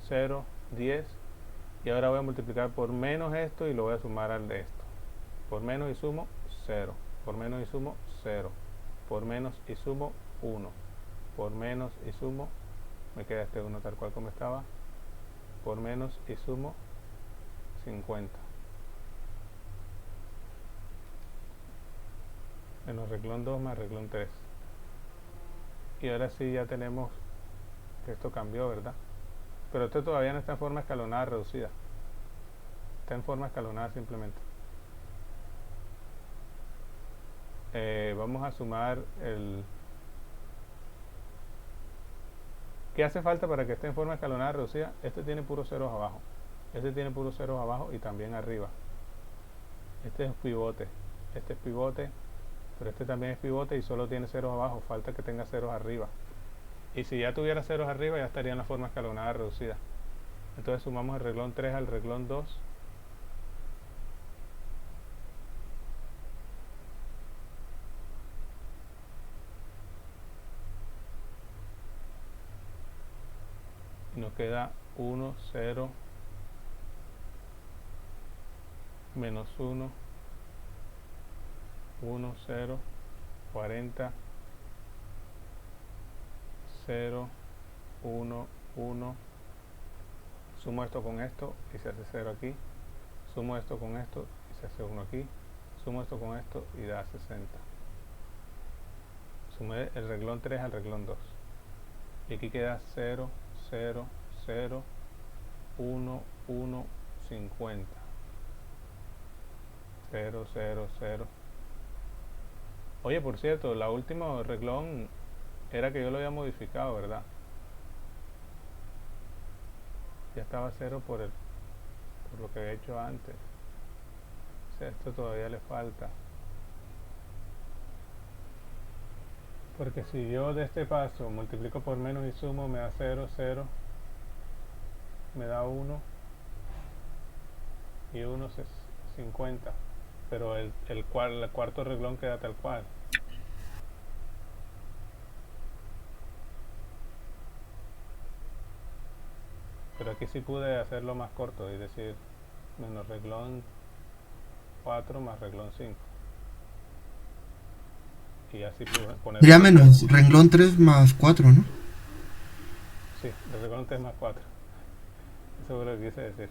0, 10. Y ahora voy a multiplicar por menos esto y lo voy a sumar al de esto. Por menos y sumo 0. Por menos y sumo 0. Por menos y sumo 1. Por menos y sumo, me queda este 1 tal cual como estaba. Por menos y sumo 50. Menos reglón 2 más reglón 3. Y ahora sí ya tenemos que esto cambió, ¿verdad? Pero esto todavía no está en forma escalonada reducida. Está en forma escalonada simplemente. Vamos a sumar el... ¿Qué hace falta para que esté en forma escalonada reducida? Este tiene puros ceros abajo. Este tiene puros ceros abajo y también arriba. Este es pivote. este es pivote, pero este también es pivote y solo tiene ceros abajo, falta que tenga ceros arriba. Y si ya tuviera ceros arriba, ya estaría en la forma escalonada reducida. Entonces sumamos el reglón 3 al reglón 2. Y nos queda 1, 0, menos 1, 1, 0, 40, 0, 1, 1. Sumo esto con esto y se hace 0 aquí. Sumo esto con esto y se hace 1 aquí. Sumo esto con esto y da 60. Sumé el reglón 3 al reglón 2. Y aquí queda 0, 0, 0, 1, 1, 50. 0, 0, 0. Oye, por cierto, la última reglón era que yo lo había modificado, ¿verdad? Ya estaba 0 por lo que había hecho antes. O sea, esto todavía le falta. Porque si yo de este paso multiplico por menos y sumo, me da 0, 0, me da 1 y 1 es 50. Pero el cuarto reglón queda tal cual. Pero aquí sí pude hacerlo más corto y decir menos reglón 4 más reglón 5. Y así pude poner Sería más. menos renglón 3 más 4, ¿no? Sí, el reglón 3 más 4. Eso es lo que quise decir.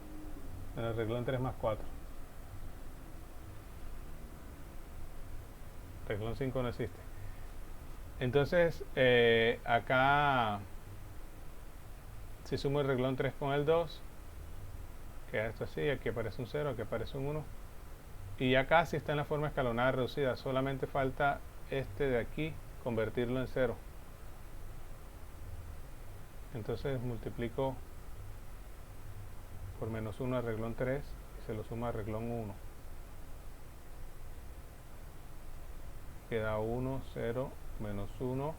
Menos reglón 3 más 4. Reglón 5 no existe. Entonces, acá, si sumo el reglón 3 con el 2, queda esto así, aquí aparece un 0, aquí aparece un 1. Y acá sí está en la forma escalonada reducida, solamente falta este de aquí, convertirlo en 0. Entonces multiplico por menos 1 al reglón 3 y se lo suma al reglón 1. Queda 1, 0, menos 1.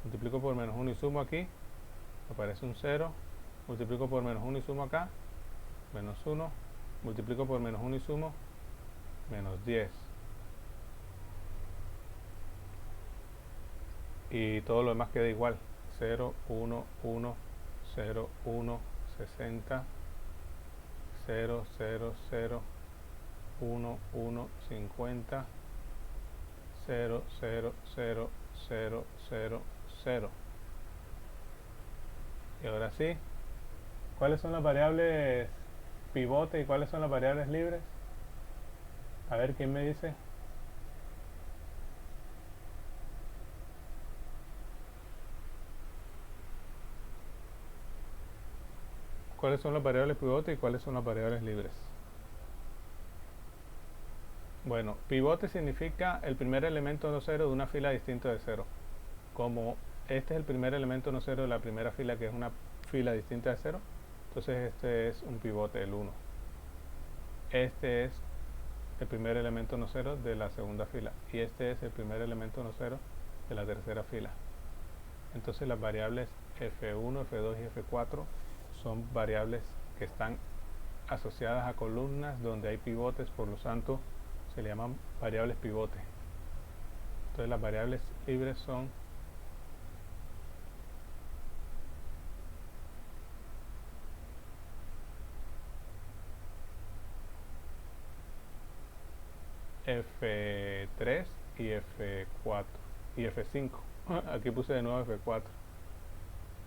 Multiplico por menos 1 y sumo aquí, aparece un 0. Multiplico por menos 1 y sumo acá, menos 1. Multiplico por menos 1 y sumo, menos 10. Y todo lo demás queda igual. 0, 1, 1, 0, 1, 60, 0, 0, 0, 1, 1, 50, 0, 0, 0, 0, 0, 0. Y ahora sí, ¿cuáles son las variables pivote y cuáles son las variables libres? A ver, ¿quién me dice? ¿Cuáles son las variables pivote y cuáles son las variables libres? Bueno, pivote significa el primer elemento no cero de una fila distinta de cero. Como este es el primer elemento no cero de la primera fila, que es una fila distinta de cero, entonces este es un pivote, el 1. Este es el primer elemento no cero de la segunda fila y este es el primer elemento no cero de la tercera fila. Entonces las variables F1, F2 y F4 son variables que están asociadas a columnas donde hay pivotes, por lo tanto se le llaman variables pivote. Entonces las variables libres son F3 y F4 y F5. Aquí puse de nuevo F4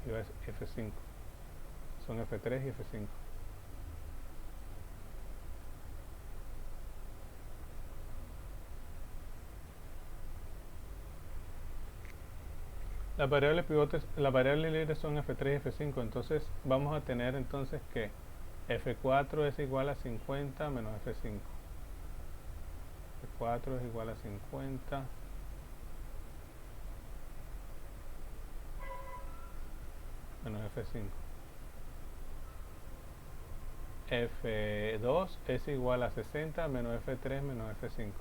y F5. Son F3 y F5. Las variables pivotes, las variables libres son F3 y F5, entonces vamos a tener entonces que F4 es igual a 50 menos F5. F4 es igual a 50 menos F5. F2 es igual a 60 menos F3 menos F5.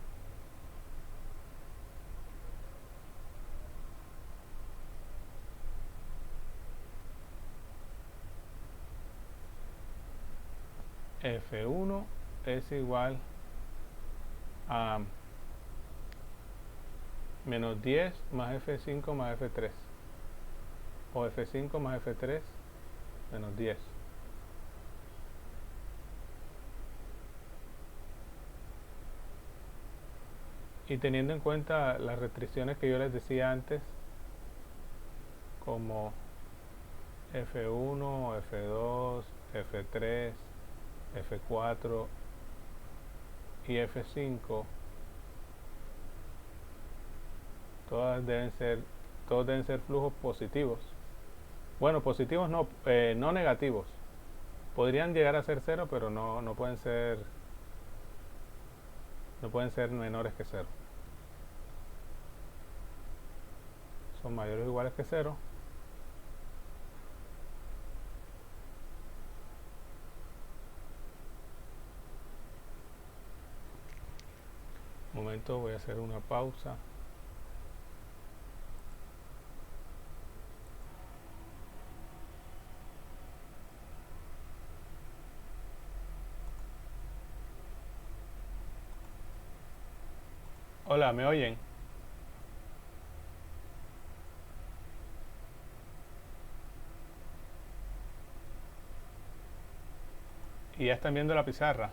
F1 es igual a menos 10 más F5 más F3, o F5 más F3 menos 10. Y teniendo en cuenta las restricciones que yo les decía antes, como F1, F2, F3, F4 y F5, todos deben ser flujos positivos. Bueno, positivos no, no negativos. Podrían llegar a ser cero, pero no pueden ser menores que cero. Son mayores o iguales que cero. Un momento, voy a hacer una pausa. Hola, ¿me oyen? ¿Y ya están viendo la pizarra?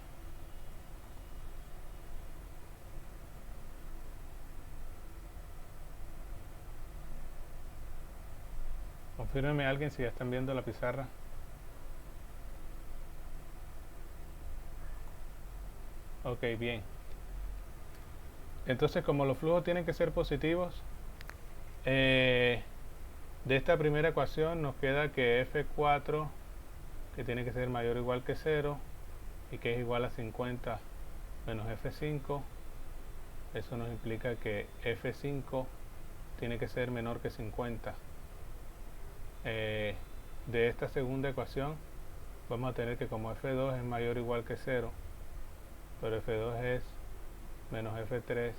Confírmeme a alguien si ya están viendo la pizarra. Ok, bien. Entonces, como los flujos tienen que ser positivos, de esta primera ecuación nos queda que F4, que tiene que ser mayor o igual que 0, y que es igual a 50 menos F5, eso nos implica que F5 tiene que ser menor que 50. De esta segunda ecuación vamos a tener que como F2 es mayor o igual que 0, pero F2 es menos F3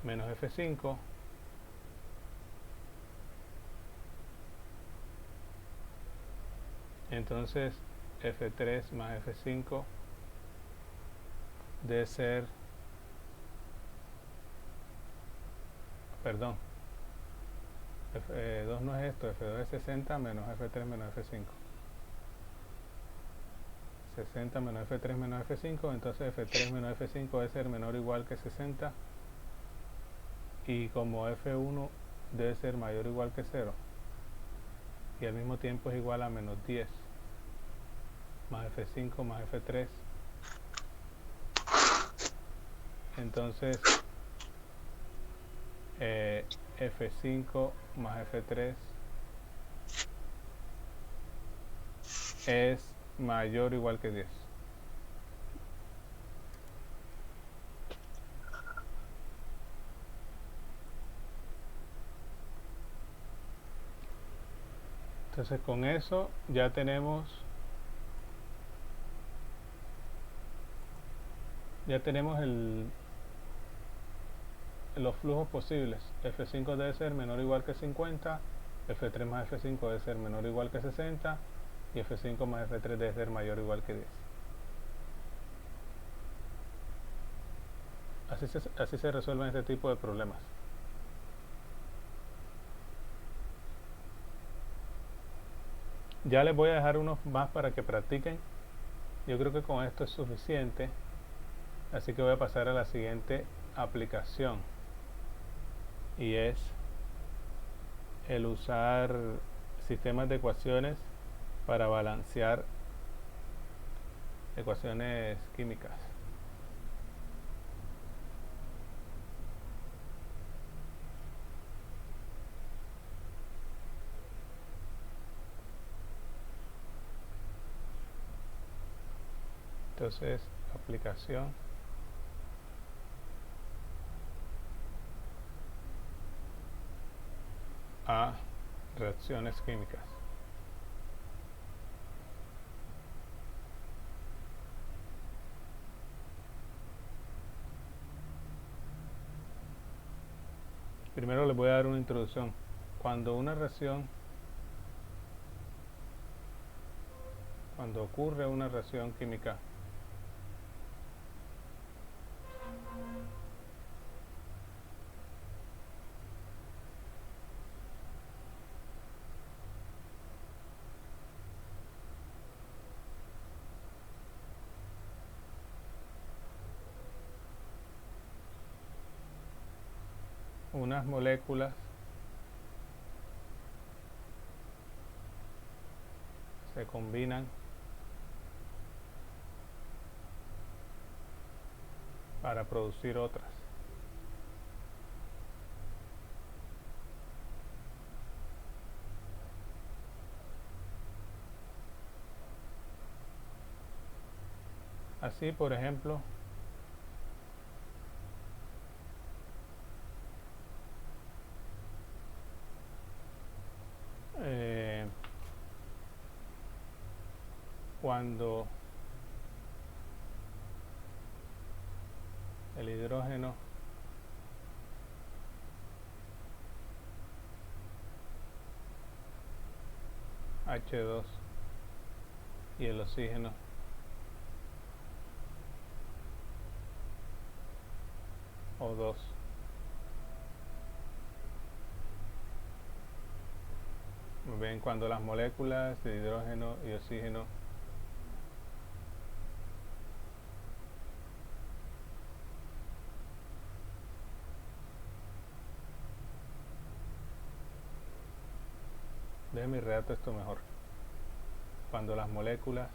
menos F5, entonces F3 más F5 debe ser, perdón, F2 no es esto, F2 es 60 menos F3 menos F5. 60 menos F3 menos F5, entonces F3 menos F5 debe ser menor o igual que 60, y como F1 debe ser mayor o igual que 0, y al mismo tiempo es igual a menos 10 más F5 más F3, entonces F5 más F3 es mayor o igual que 10. Entonces con eso ya tenemos los flujos posibles. F5 debe ser menor o igual que 50, F3 más F5 debe ser menor o igual que 60, y F5 más F3 debe ser mayor o igual que 10. Así se resuelven este tipo de problemas. Ya les voy a dejar unos más para que practiquen. Yo creo que con esto es suficiente. Así que voy a pasar a la siguiente aplicación. Y es el usar sistemas de ecuaciones para balancear ecuaciones químicas. Entonces, aplicación a reacciones químicas. Primero les voy a dar una introducción. Cuando cuando ocurre una reacción química. Unas moléculas se combinan para producir otras. Así, por ejemplo, cuando el hidrógeno H2 y el oxígeno O2 ven, cuando las moléculas de hidrógeno y oxígeno déjenme redacto esto mejor. Cuando las moléculas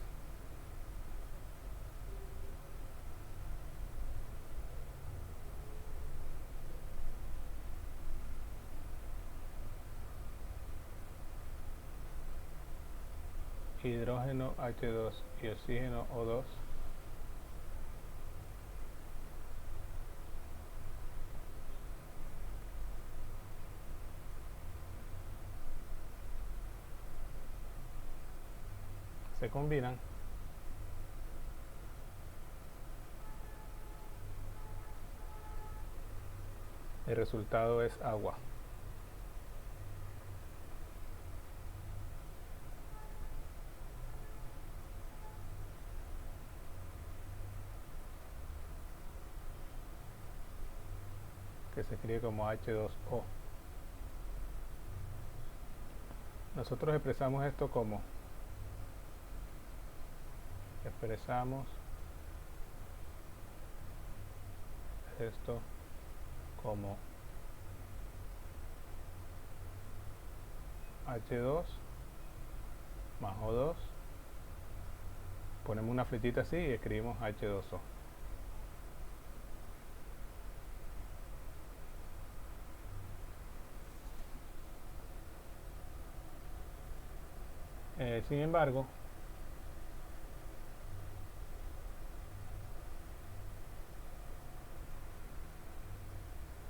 hidrógeno H2 y oxígeno O2 se combinan, el resultado es agua. Que se escribe como H2O. Nosotros expresamos esto como H2 más O2, ponemos una fletita así y escribimos H2O. Sin embargo,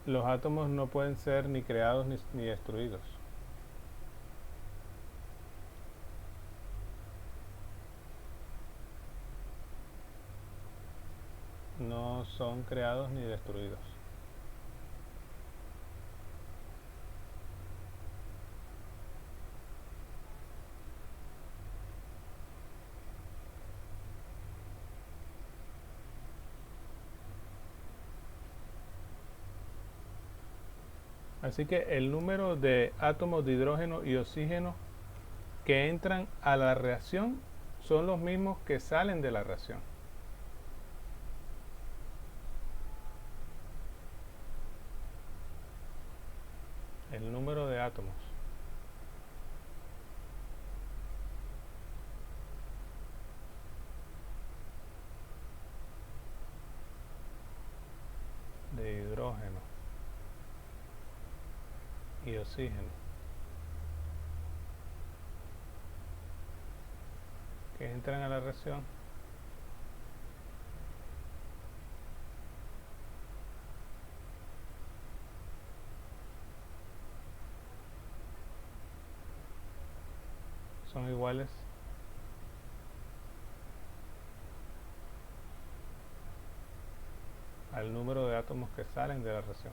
los átomos no pueden ser ni creados ni destruidos. No son creados ni destruidos. Así que el número de átomos de hidrógeno y oxígeno que entran a la reacción son los mismos que salen de la reacción. El número de átomos de hidrógeno y oxígeno que entran a la reacción son iguales al número de átomos que salen de la reacción.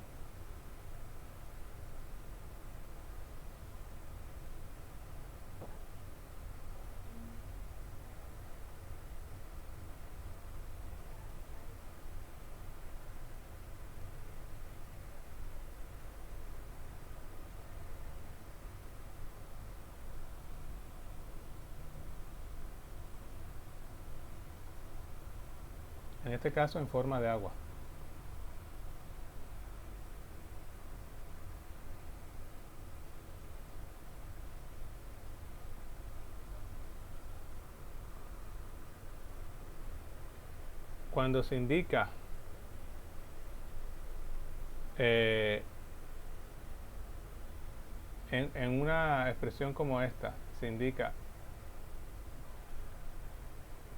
en este caso en forma de agua. Cuando se indica eh, en una expresión como esta, se indica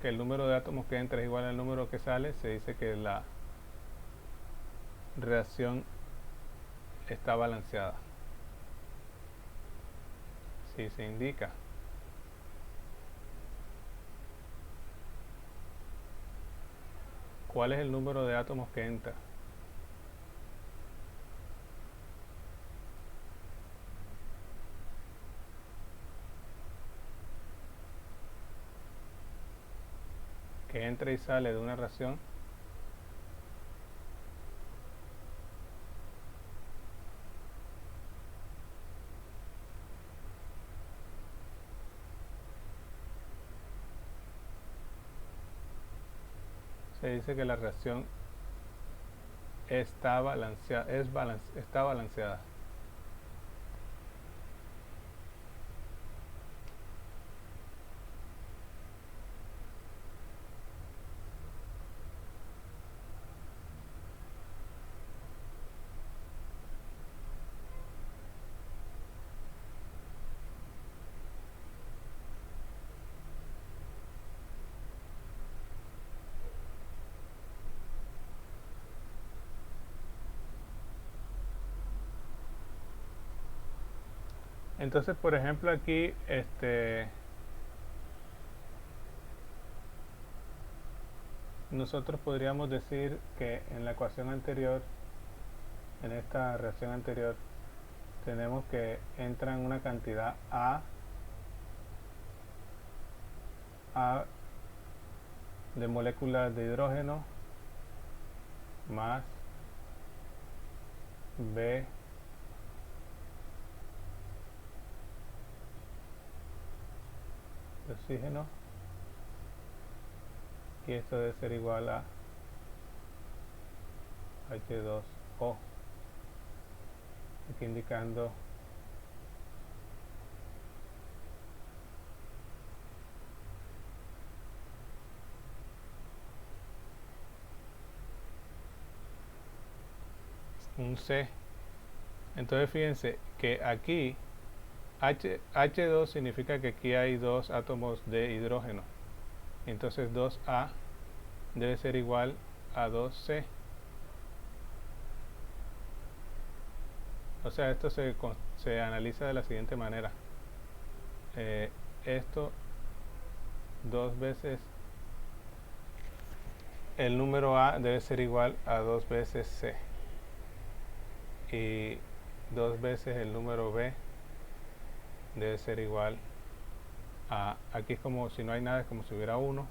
que el número de átomos que entra es igual al número que sale, se dice que la reacción está balanceada. Si se indica cuál es el número de átomos que entra, y sale de una reacción, se dice que la reacción está balanceada, está balanceada. Entonces, por ejemplo, aquí nosotros podríamos decir que en la ecuación anterior, en esta reacción anterior, tenemos que entran una cantidad A de moléculas de hidrógeno más B de oxígeno, y esto debe ser igual a H2O, aquí indicando un C. Entonces fíjense que aquí H2 significa que aquí hay dos átomos de hidrógeno, entonces 2A debe ser igual a 2C. O sea, esto se analiza de la siguiente manera. Esto dos veces el número A debe ser igual a 2 veces C, y 2 veces el número B debe ser igual a, aquí es como si no hay nada, es como si hubiera 1,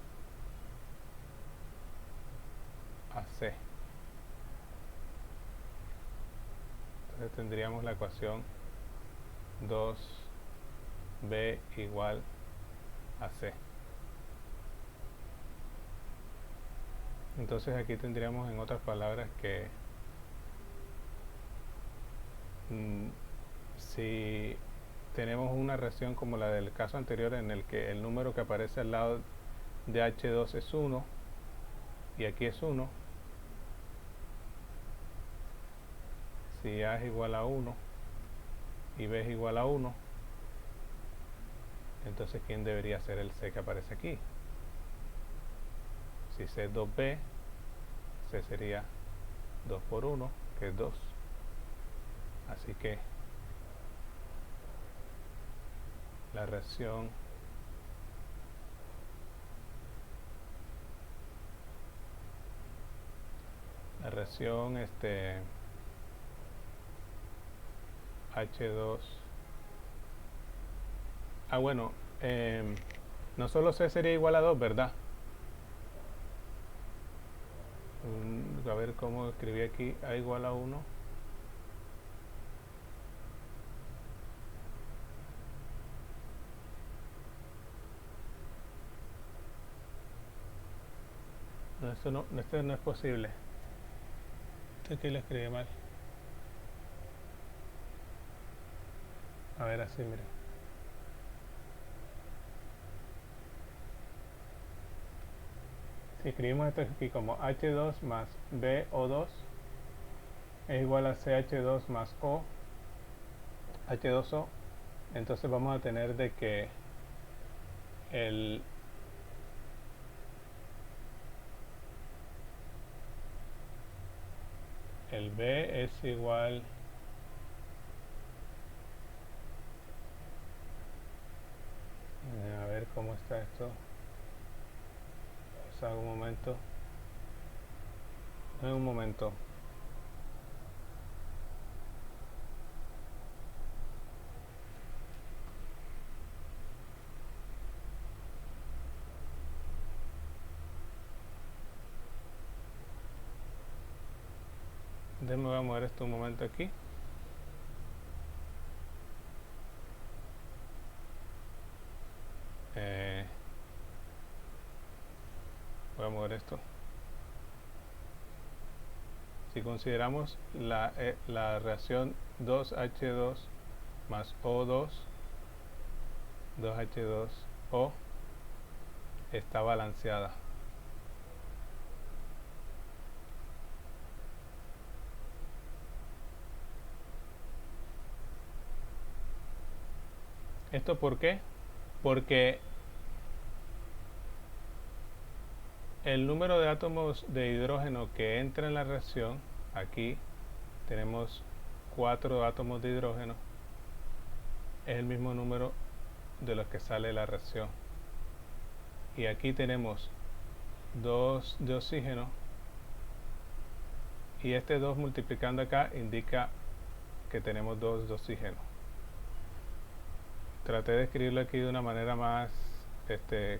a C. Entonces tendríamos la ecuación 2B igual a C. Entonces aquí tendríamos, en otras palabras, que si tenemos una reacción como la del caso anterior, en el que el número que aparece al lado de H2 es 1 y aquí es 1, si A es igual a 1 y B es igual a 1, entonces ¿quién debería ser el C que aparece aquí? Si C es 2B, C sería 2 por 1, que es 2. Así que la reacción H2, bueno, no solo C sería igual a 2, ¿verdad? A ver cómo escribí aquí, A igual a 1. No, esto no es posible. Esto aquí lo escribí mal. A ver, así, mire. Si escribimos esto aquí como H2 más BO2 es igual a CH2 más O, H2O, entonces vamos a tener de que el B es igual a ver cómo está esto. O sea, un momento. En un momento. Déjame, voy a mover esto un momento aquí. Voy a mover esto. Si consideramos la reacción 2H2 más O2, 2H2O está balanceada. ¿Esto por qué? Porque el número de átomos de hidrógeno que entra en la reacción, aquí tenemos 4 átomos de hidrógeno, es el mismo número de los que sale la reacción. Y aquí tenemos 2 de oxígeno, y este 2 multiplicando acá indica que tenemos 2 de oxígeno. Traté de escribirlo aquí de una manera más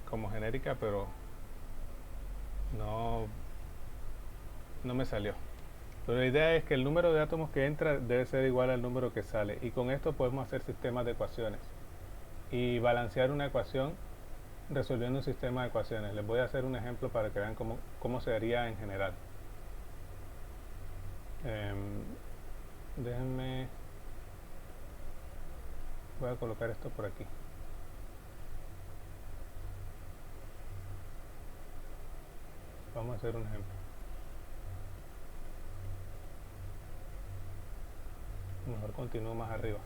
como genérica, pero no me salió. Pero la idea es que el número de átomos que entra debe ser igual al número que sale, y con esto podemos hacer sistemas de ecuaciones y balancear una ecuación resolviendo un sistema de ecuaciones. Les voy a hacer un ejemplo para que vean cómo se haría en general. Déjenme, voy a colocar esto por aquí. Vamos a hacer un ejemplo. Mejor continúo más arriba,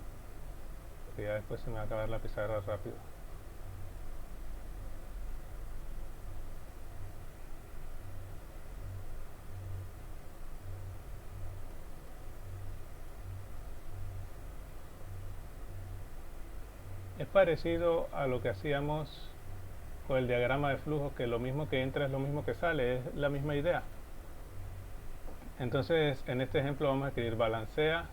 porque ya después se me va a acabar la pizarra rápido. Es parecido a lo que hacíamos con el diagrama de flujo, que lo mismo que entra es lo mismo que sale, es la misma idea. Entonces, en este ejemplo vamos a escribir balancea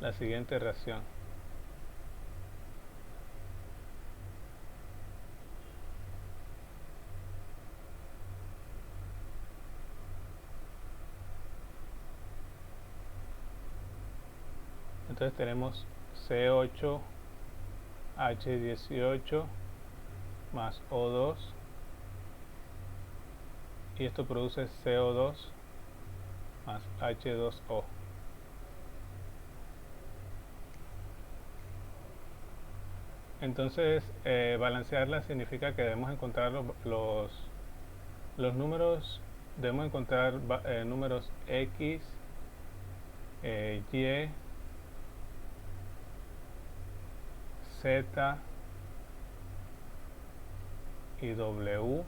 la siguiente reacción. Entonces tenemos C8H18 más O2, y esto produce CO2 más H2O. Entonces, balancearla significa que debemos encontrar los números, debemos encontrar números X, Y, Z y W,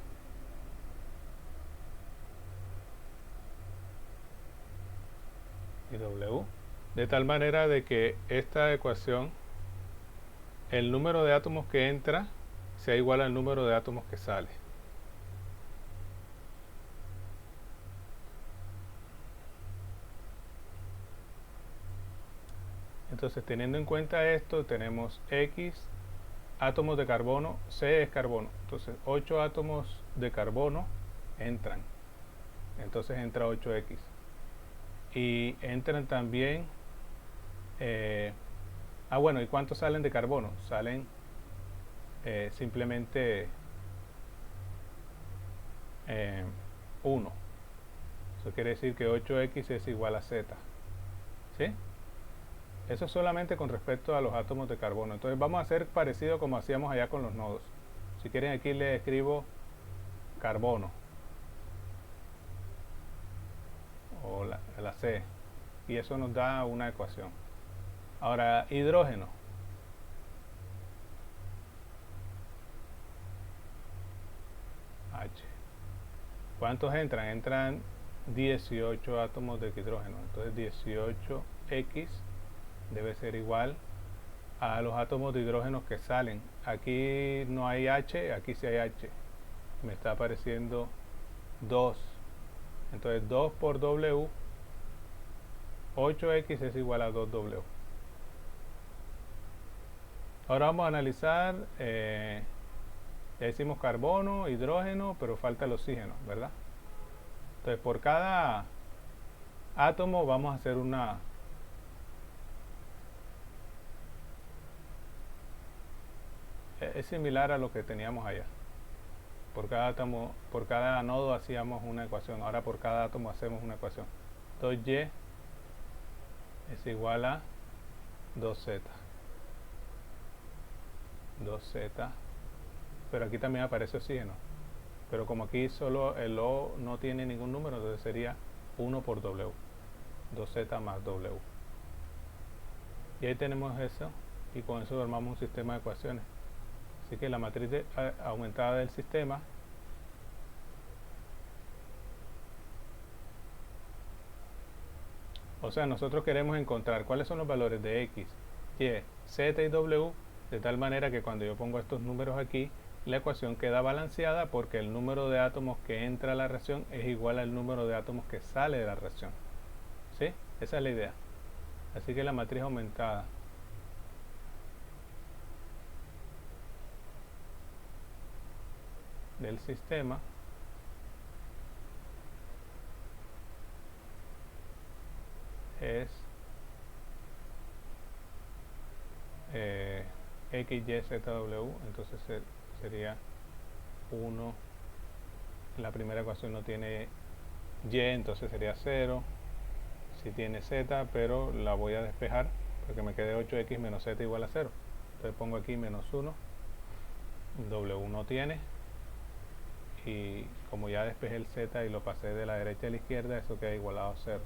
de tal manera de que esta ecuación, el número de átomos que entra sea igual al número de átomos que sale. Entonces, teniendo en cuenta esto, tenemos X átomos de carbono, C es carbono, entonces 8 átomos de carbono entran, entonces entra 8X, y entran también bueno, ¿y cuántos salen de carbono? Salen simplemente eh, 1. Eso quiere decir que 8x es igual a z. ¿Sí? Eso es solamente con respecto a los átomos de carbono. Entonces vamos a hacer parecido como hacíamos allá con los nodos. Si quieren, aquí le escribo carbono o la C, y eso nos da una ecuación. Ahora, hidrógeno. H. ¿Cuántos entran? Entran 18 átomos de hidrógeno. Entonces 18x debe ser igual a los átomos de hidrógeno que salen. Aquí no hay H, aquí sí hay H. Me está apareciendo 2. Entonces 2 por W, 8x es igual a 2W. Ahora vamos a analizar, ya hicimos carbono, hidrógeno, pero falta el oxígeno, ¿verdad? Entonces por cada átomo vamos a hacer una... Es similar a lo que teníamos allá. Por cada átomo, por cada nodo hacíamos una ecuación. Ahora por cada átomo hacemos una ecuación. Entonces Y es igual a 2Z. 2Z. Pero aquí también aparece oxígeno. Pero como aquí solo el O no tiene ningún número, entonces sería 1 por W. 2Z más W. Y ahí tenemos eso. Y con eso formamos un sistema de ecuaciones. Así que la matriz aumentada del sistema o sea, nosotros queremos encontrar cuáles son los valores de X, Y, Z y W, de tal manera que cuando yo pongo estos números aquí, la ecuación queda balanceada porque el número de átomos que entra a la reacción es igual al número de átomos que sale de la reacción. ¿Sí? Esa es la idea. Así que la matriz aumentada del sistema es X, Y, Z, W. Entonces sería 1. La primera ecuación no tiene Y, entonces sería 0. Si tiene Z, pero la voy a despejar porque me quede 8x menos Z igual a 0. Entonces pongo aquí menos 1. W no tiene. Y como ya despejé el Z y lo pasé de la derecha a la izquierda, eso queda igualado a 0.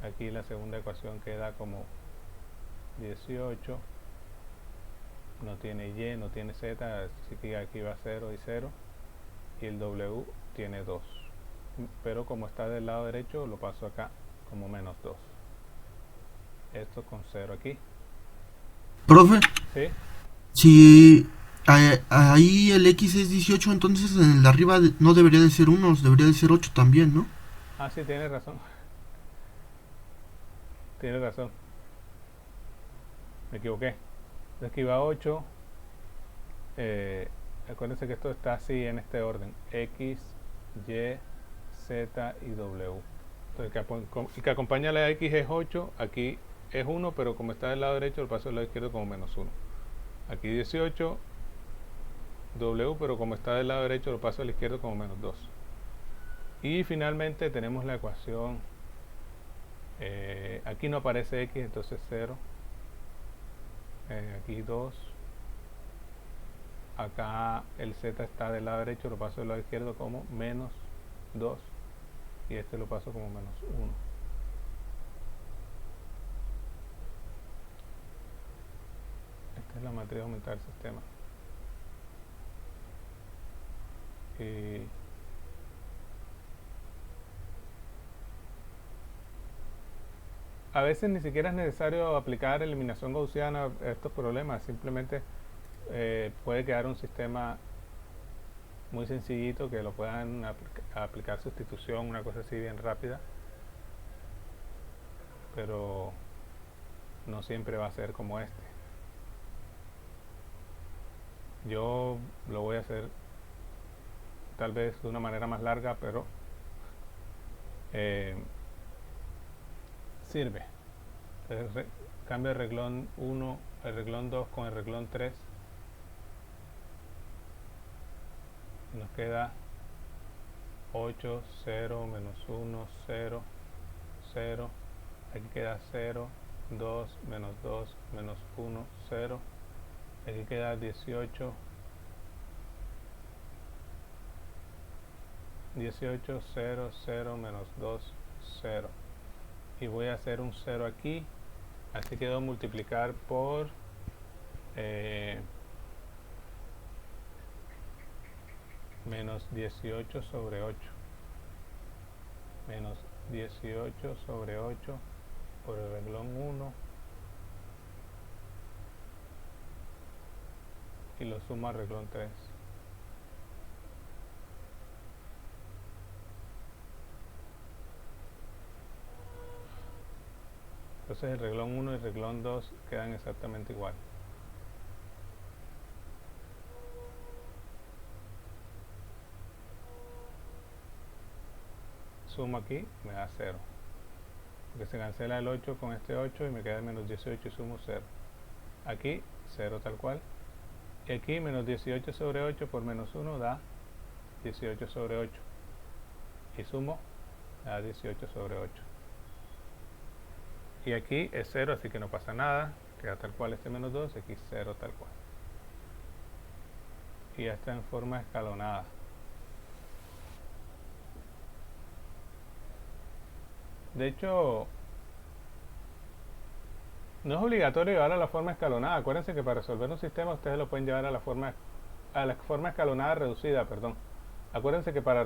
Aquí la segunda ecuación queda como 18. No tiene Y, no tiene Z, así que aquí va 0 y 0. Y el W tiene 2. Pero como está del lado derecho, lo paso acá como menos 2. Esto con 0 aquí. Profe, ¿Sí? si ahí el X es 18, entonces en el de arriba no debería de ser 1, debería de ser 8 también, ¿no? Ah, sí, tiene razón. Tiene razón. Me equivoqué. Aquí va 8. Acuérdense que esto está así en este orden. X, Y, Z y W. Entonces, que acompaña a la X es 8. Aquí es 1, pero como está del lado derecho, lo paso del lado izquierdo como menos 1. Aquí 18. W, pero como está del lado derecho, lo paso al izquierdo como menos 2. Y finalmente tenemos la ecuación. Aquí no aparece X, entonces 0. Aquí 2. Acá el Z está del lado derecho, lo paso del lado izquierdo como menos 2. Y este lo paso como menos 1. Esta es la matriz aumentada del sistema. Y a veces ni siquiera es necesario aplicar eliminación gaussiana a estos problemas, simplemente puede quedar un sistema muy sencillito que lo puedan aplicar sustitución, una cosa así bien rápida, pero no siempre va a ser como este. Yo lo voy a hacer tal vez de una manera más larga, pero sirve. Entonces, cambio el reglón 1, el reglón 2 con el reglón 3. Y nos queda 8, 0, menos 1, 0, 0. Aquí queda 0, 2, menos 2, menos 1, 0. Aquí queda 18, 18, 0, 0, menos 2, 0. Y voy a hacer un 0 aquí. Así que debo multiplicar por menos 18 sobre 8. Menos 18 sobre 8 por el renglón 1. Y lo sumo al renglón 3. Entonces el renglón 1 y el renglón 2 quedan exactamente igual. Sumo aquí, me da 0. Porque se cancela el 8 con este 8 y me queda menos 18 y sumo 0. Aquí 0 tal cual. Y aquí menos 18 sobre 8 por menos 1 da 18 sobre 8. Y sumo, da 18 sobre 8. Y aquí es 0, así que no pasa nada. Queda tal cual este menos 2, aquí 0 tal cual. Y ya está en forma escalonada. De hecho, no es obligatorio llevar a la forma escalonada. Acuérdense que para resolver un sistema ustedes lo pueden llevar a la forma escalonada reducida, perdón. Acuérdense que para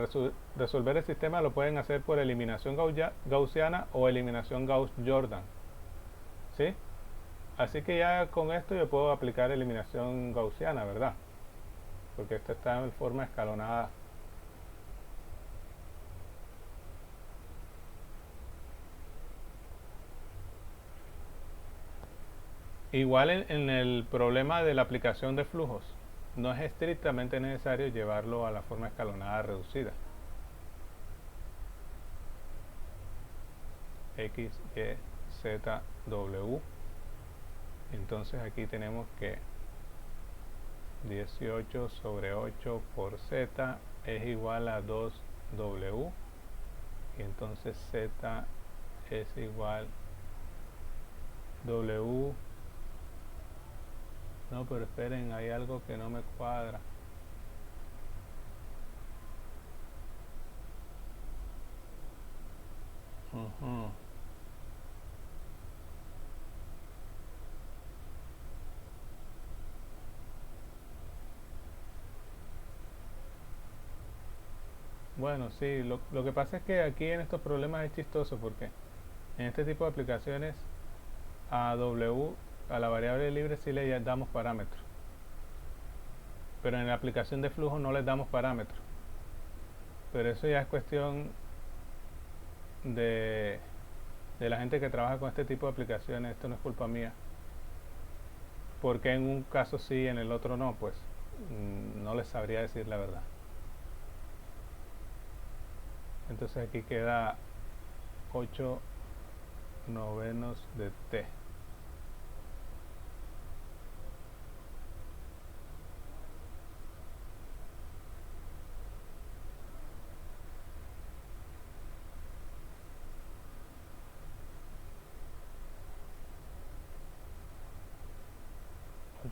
resolver el sistema lo pueden hacer por eliminación gaussiana o eliminación Gauss-Jordan. ¿Sí? Así que ya con esto yo puedo aplicar eliminación gaussiana, ¿verdad? Porque esto está en forma escalonada. Igual en el problema de la aplicación de flujos, no es estrictamente necesario llevarlo a la forma escalonada reducida. X, Y, Z, W. Entonces aquí tenemos que 18 sobre 8 por Z es igual a 2W. Y entonces Z es igual W. No, pero esperen, hay algo que no me cuadra. Bueno, sí, lo que pasa es que aquí en estos problemas es chistoso porque en este tipo de aplicaciones a W, a la variable libre sí le damos parámetros, pero en la aplicación de flujo no les damos parámetros. Pero eso ya es cuestión de, de la gente que trabaja con este tipo de aplicaciones. Esto no es culpa mía. Porque en un caso sí, en el otro no, pues no les sabría decir la verdad. Entonces aquí queda 8 novenos de T.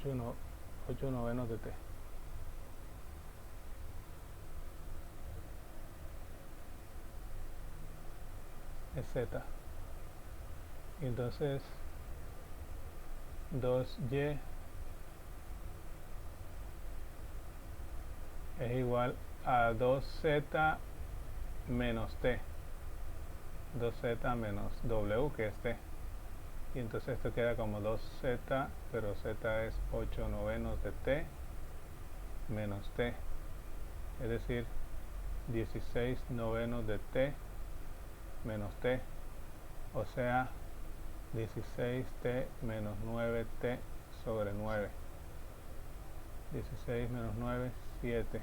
No, 8 novenos de T. Es Z. Y entonces 2Y es igual a 2Z menos T. 2Z menos W, que es T. Y entonces esto queda como 2Z, pero Z es 8 novenos de T menos T. Es decir, 16 novenos de T menos T. O sea, 16T menos 9T sobre 9. 16 menos 9, 7.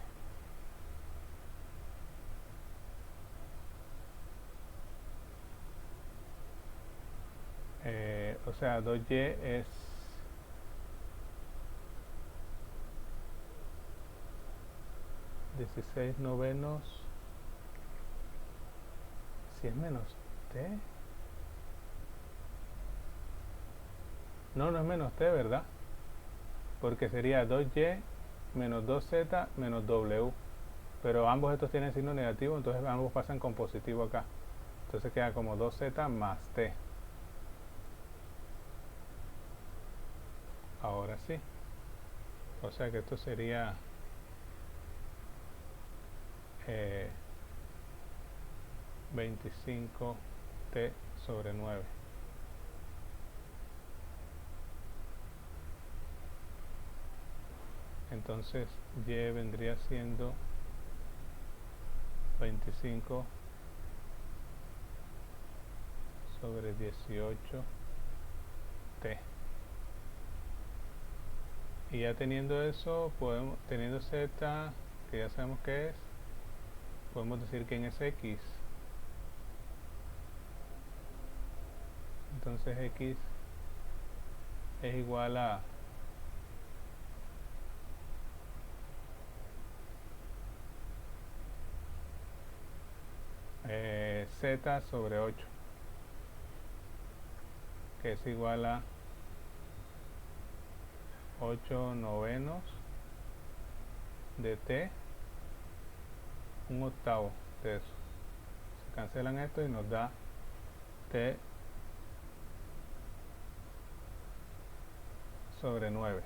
O sea, 2Y es 16 novenos Si es menos t. No, no es menos t, ¿verdad? Porque sería 2y menos 2z menos w. Pero ambos estos tienen signo negativo, entonces ambos pasan con positivo acá. Entonces queda como 2z más t. Ahora sí. O sea que esto sería 25t sobre 9. Entonces y vendría siendo 25 sobre 18t. Y ya teniendo eso, teniendo z, que ya sabemos qué es, podemos decir quién es x. Entonces x es igual a z sobre 8, que es igual a 8 novenos de t, un octavo de eso. Se cancelan esto y nos da t sobre 9.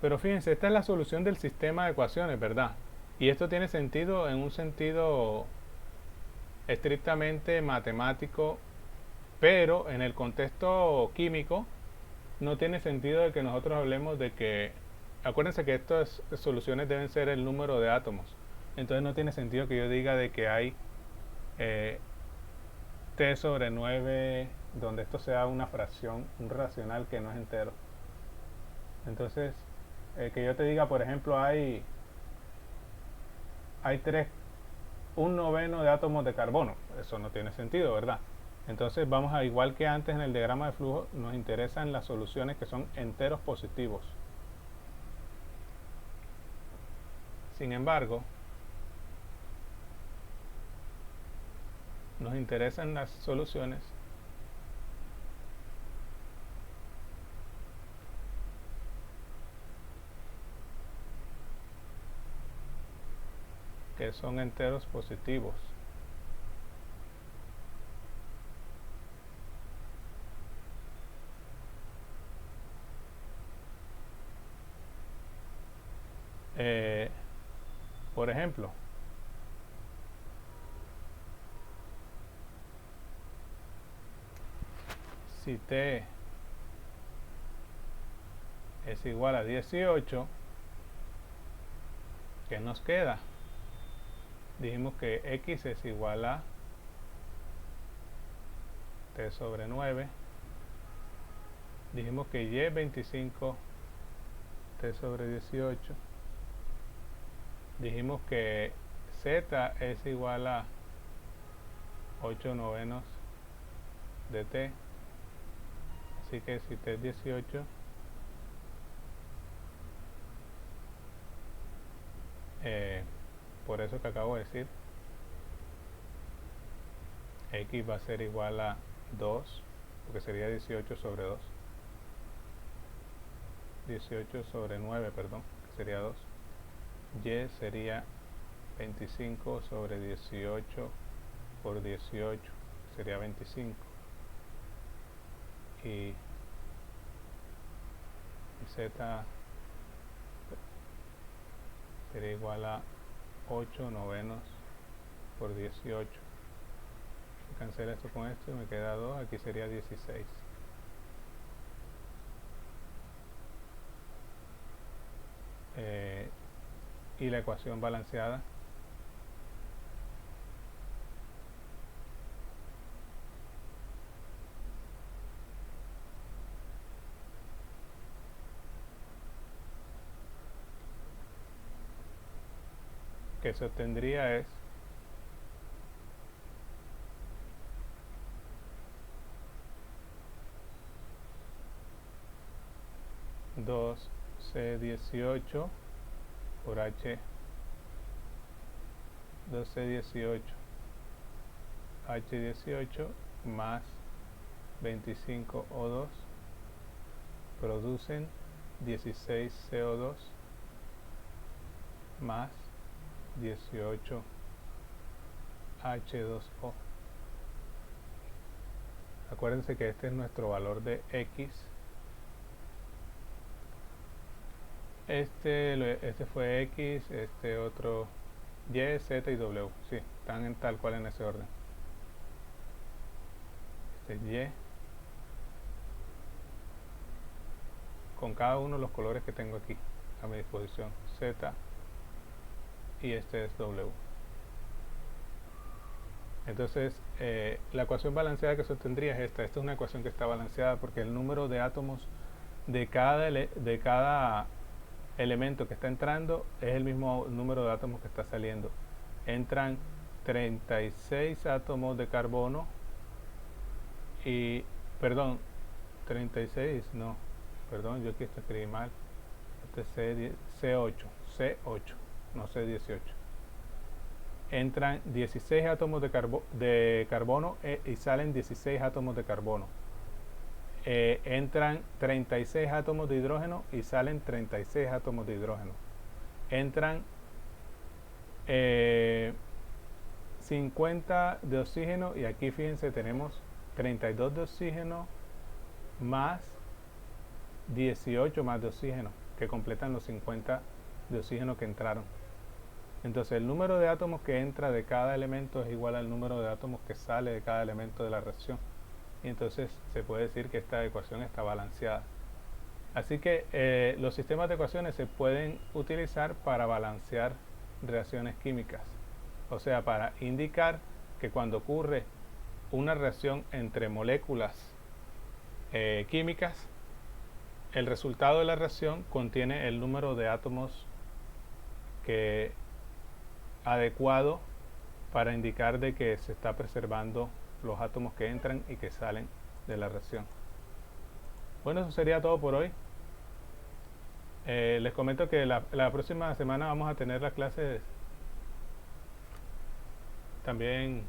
Pero fíjense, esta es la solución del sistema de ecuaciones, ¿verdad? Y esto tiene sentido en un sentido estrictamente matemático, pero en el contexto químico no tiene sentido de que nosotros hablemos de que, acuérdense que estas soluciones deben ser el número de átomos, entonces no tiene sentido que yo diga de que hay t sobre 9 donde esto sea una fracción, un racional que no es entero. Entonces, que yo te diga, por ejemplo, hay 1 noveno de átomos de carbono, eso no tiene sentido, ¿verdad? Entonces vamos a, igual que antes en el diagrama de flujo, nos interesan las soluciones que son enteros positivos. Sin embargo, nos interesan las soluciones que son enteros positivos. Por ejemplo, si t es igual a 18, ¿qué nos queda? Dijimos que x es igual a t sobre 9. Dijimos que y es 25 t sobre 18. Dijimos que z es igual a 8 novenos de t. Así que si t es 18, por eso que acabo de decir, x va a ser igual a 2, porque sería 18 sobre 2. 18 sobre 9, perdón, que sería 2. Y sería 25 sobre 18 por 18, sería 25. Y z sería igual a 8 novenos por 18. Cancela esto con esto y me queda 2, aquí sería 16. Y la ecuación balanceada que se obtendría es 2c18 por H 1218 H18 más 25O2 producen 16CO2 más 18H2O. Acuérdense que este es nuestro valor de X. Este fue X, este otro Y, Z y W. Sí, están en tal cual en ese orden. Este es Y. Con cada uno de los colores que tengo aquí a mi disposición. Z y este es W. Entonces, la ecuación balanceada que se obtendría es esta. Esta es una ecuación que está balanceada porque el número de átomos de cada elemento que está entrando es el mismo número de átomos que está saliendo. Entran 36 átomos de carbono y, perdón, 36, no, perdón, yo aquí escribí mal. Este es C8, no C18. Entran 16 átomos de carbono y salen 16 átomos de carbono. Entran 36 átomos de hidrógeno y salen 36 átomos de hidrógeno. Entran 50 de oxígeno y aquí fíjense tenemos 32 de oxígeno más 18 más de oxígeno que completan los 50 de oxígeno que entraron. Entonces el número de átomos que entra de cada elemento es igual al número de átomos que sale de cada elemento de la reacción. Y entonces se puede decir que esta ecuación está balanceada. Así que los sistemas de ecuaciones se pueden utilizar para balancear reacciones químicas. O sea, para indicar que cuando ocurre una reacción entre moléculas químicas, el resultado de la reacción contiene el número de átomos adecuado para indicar de que se está preservando los átomos que entran y que salen de la reacción. Bueno, eso sería todo por hoy. Les comento que la próxima semana vamos a tener las clases también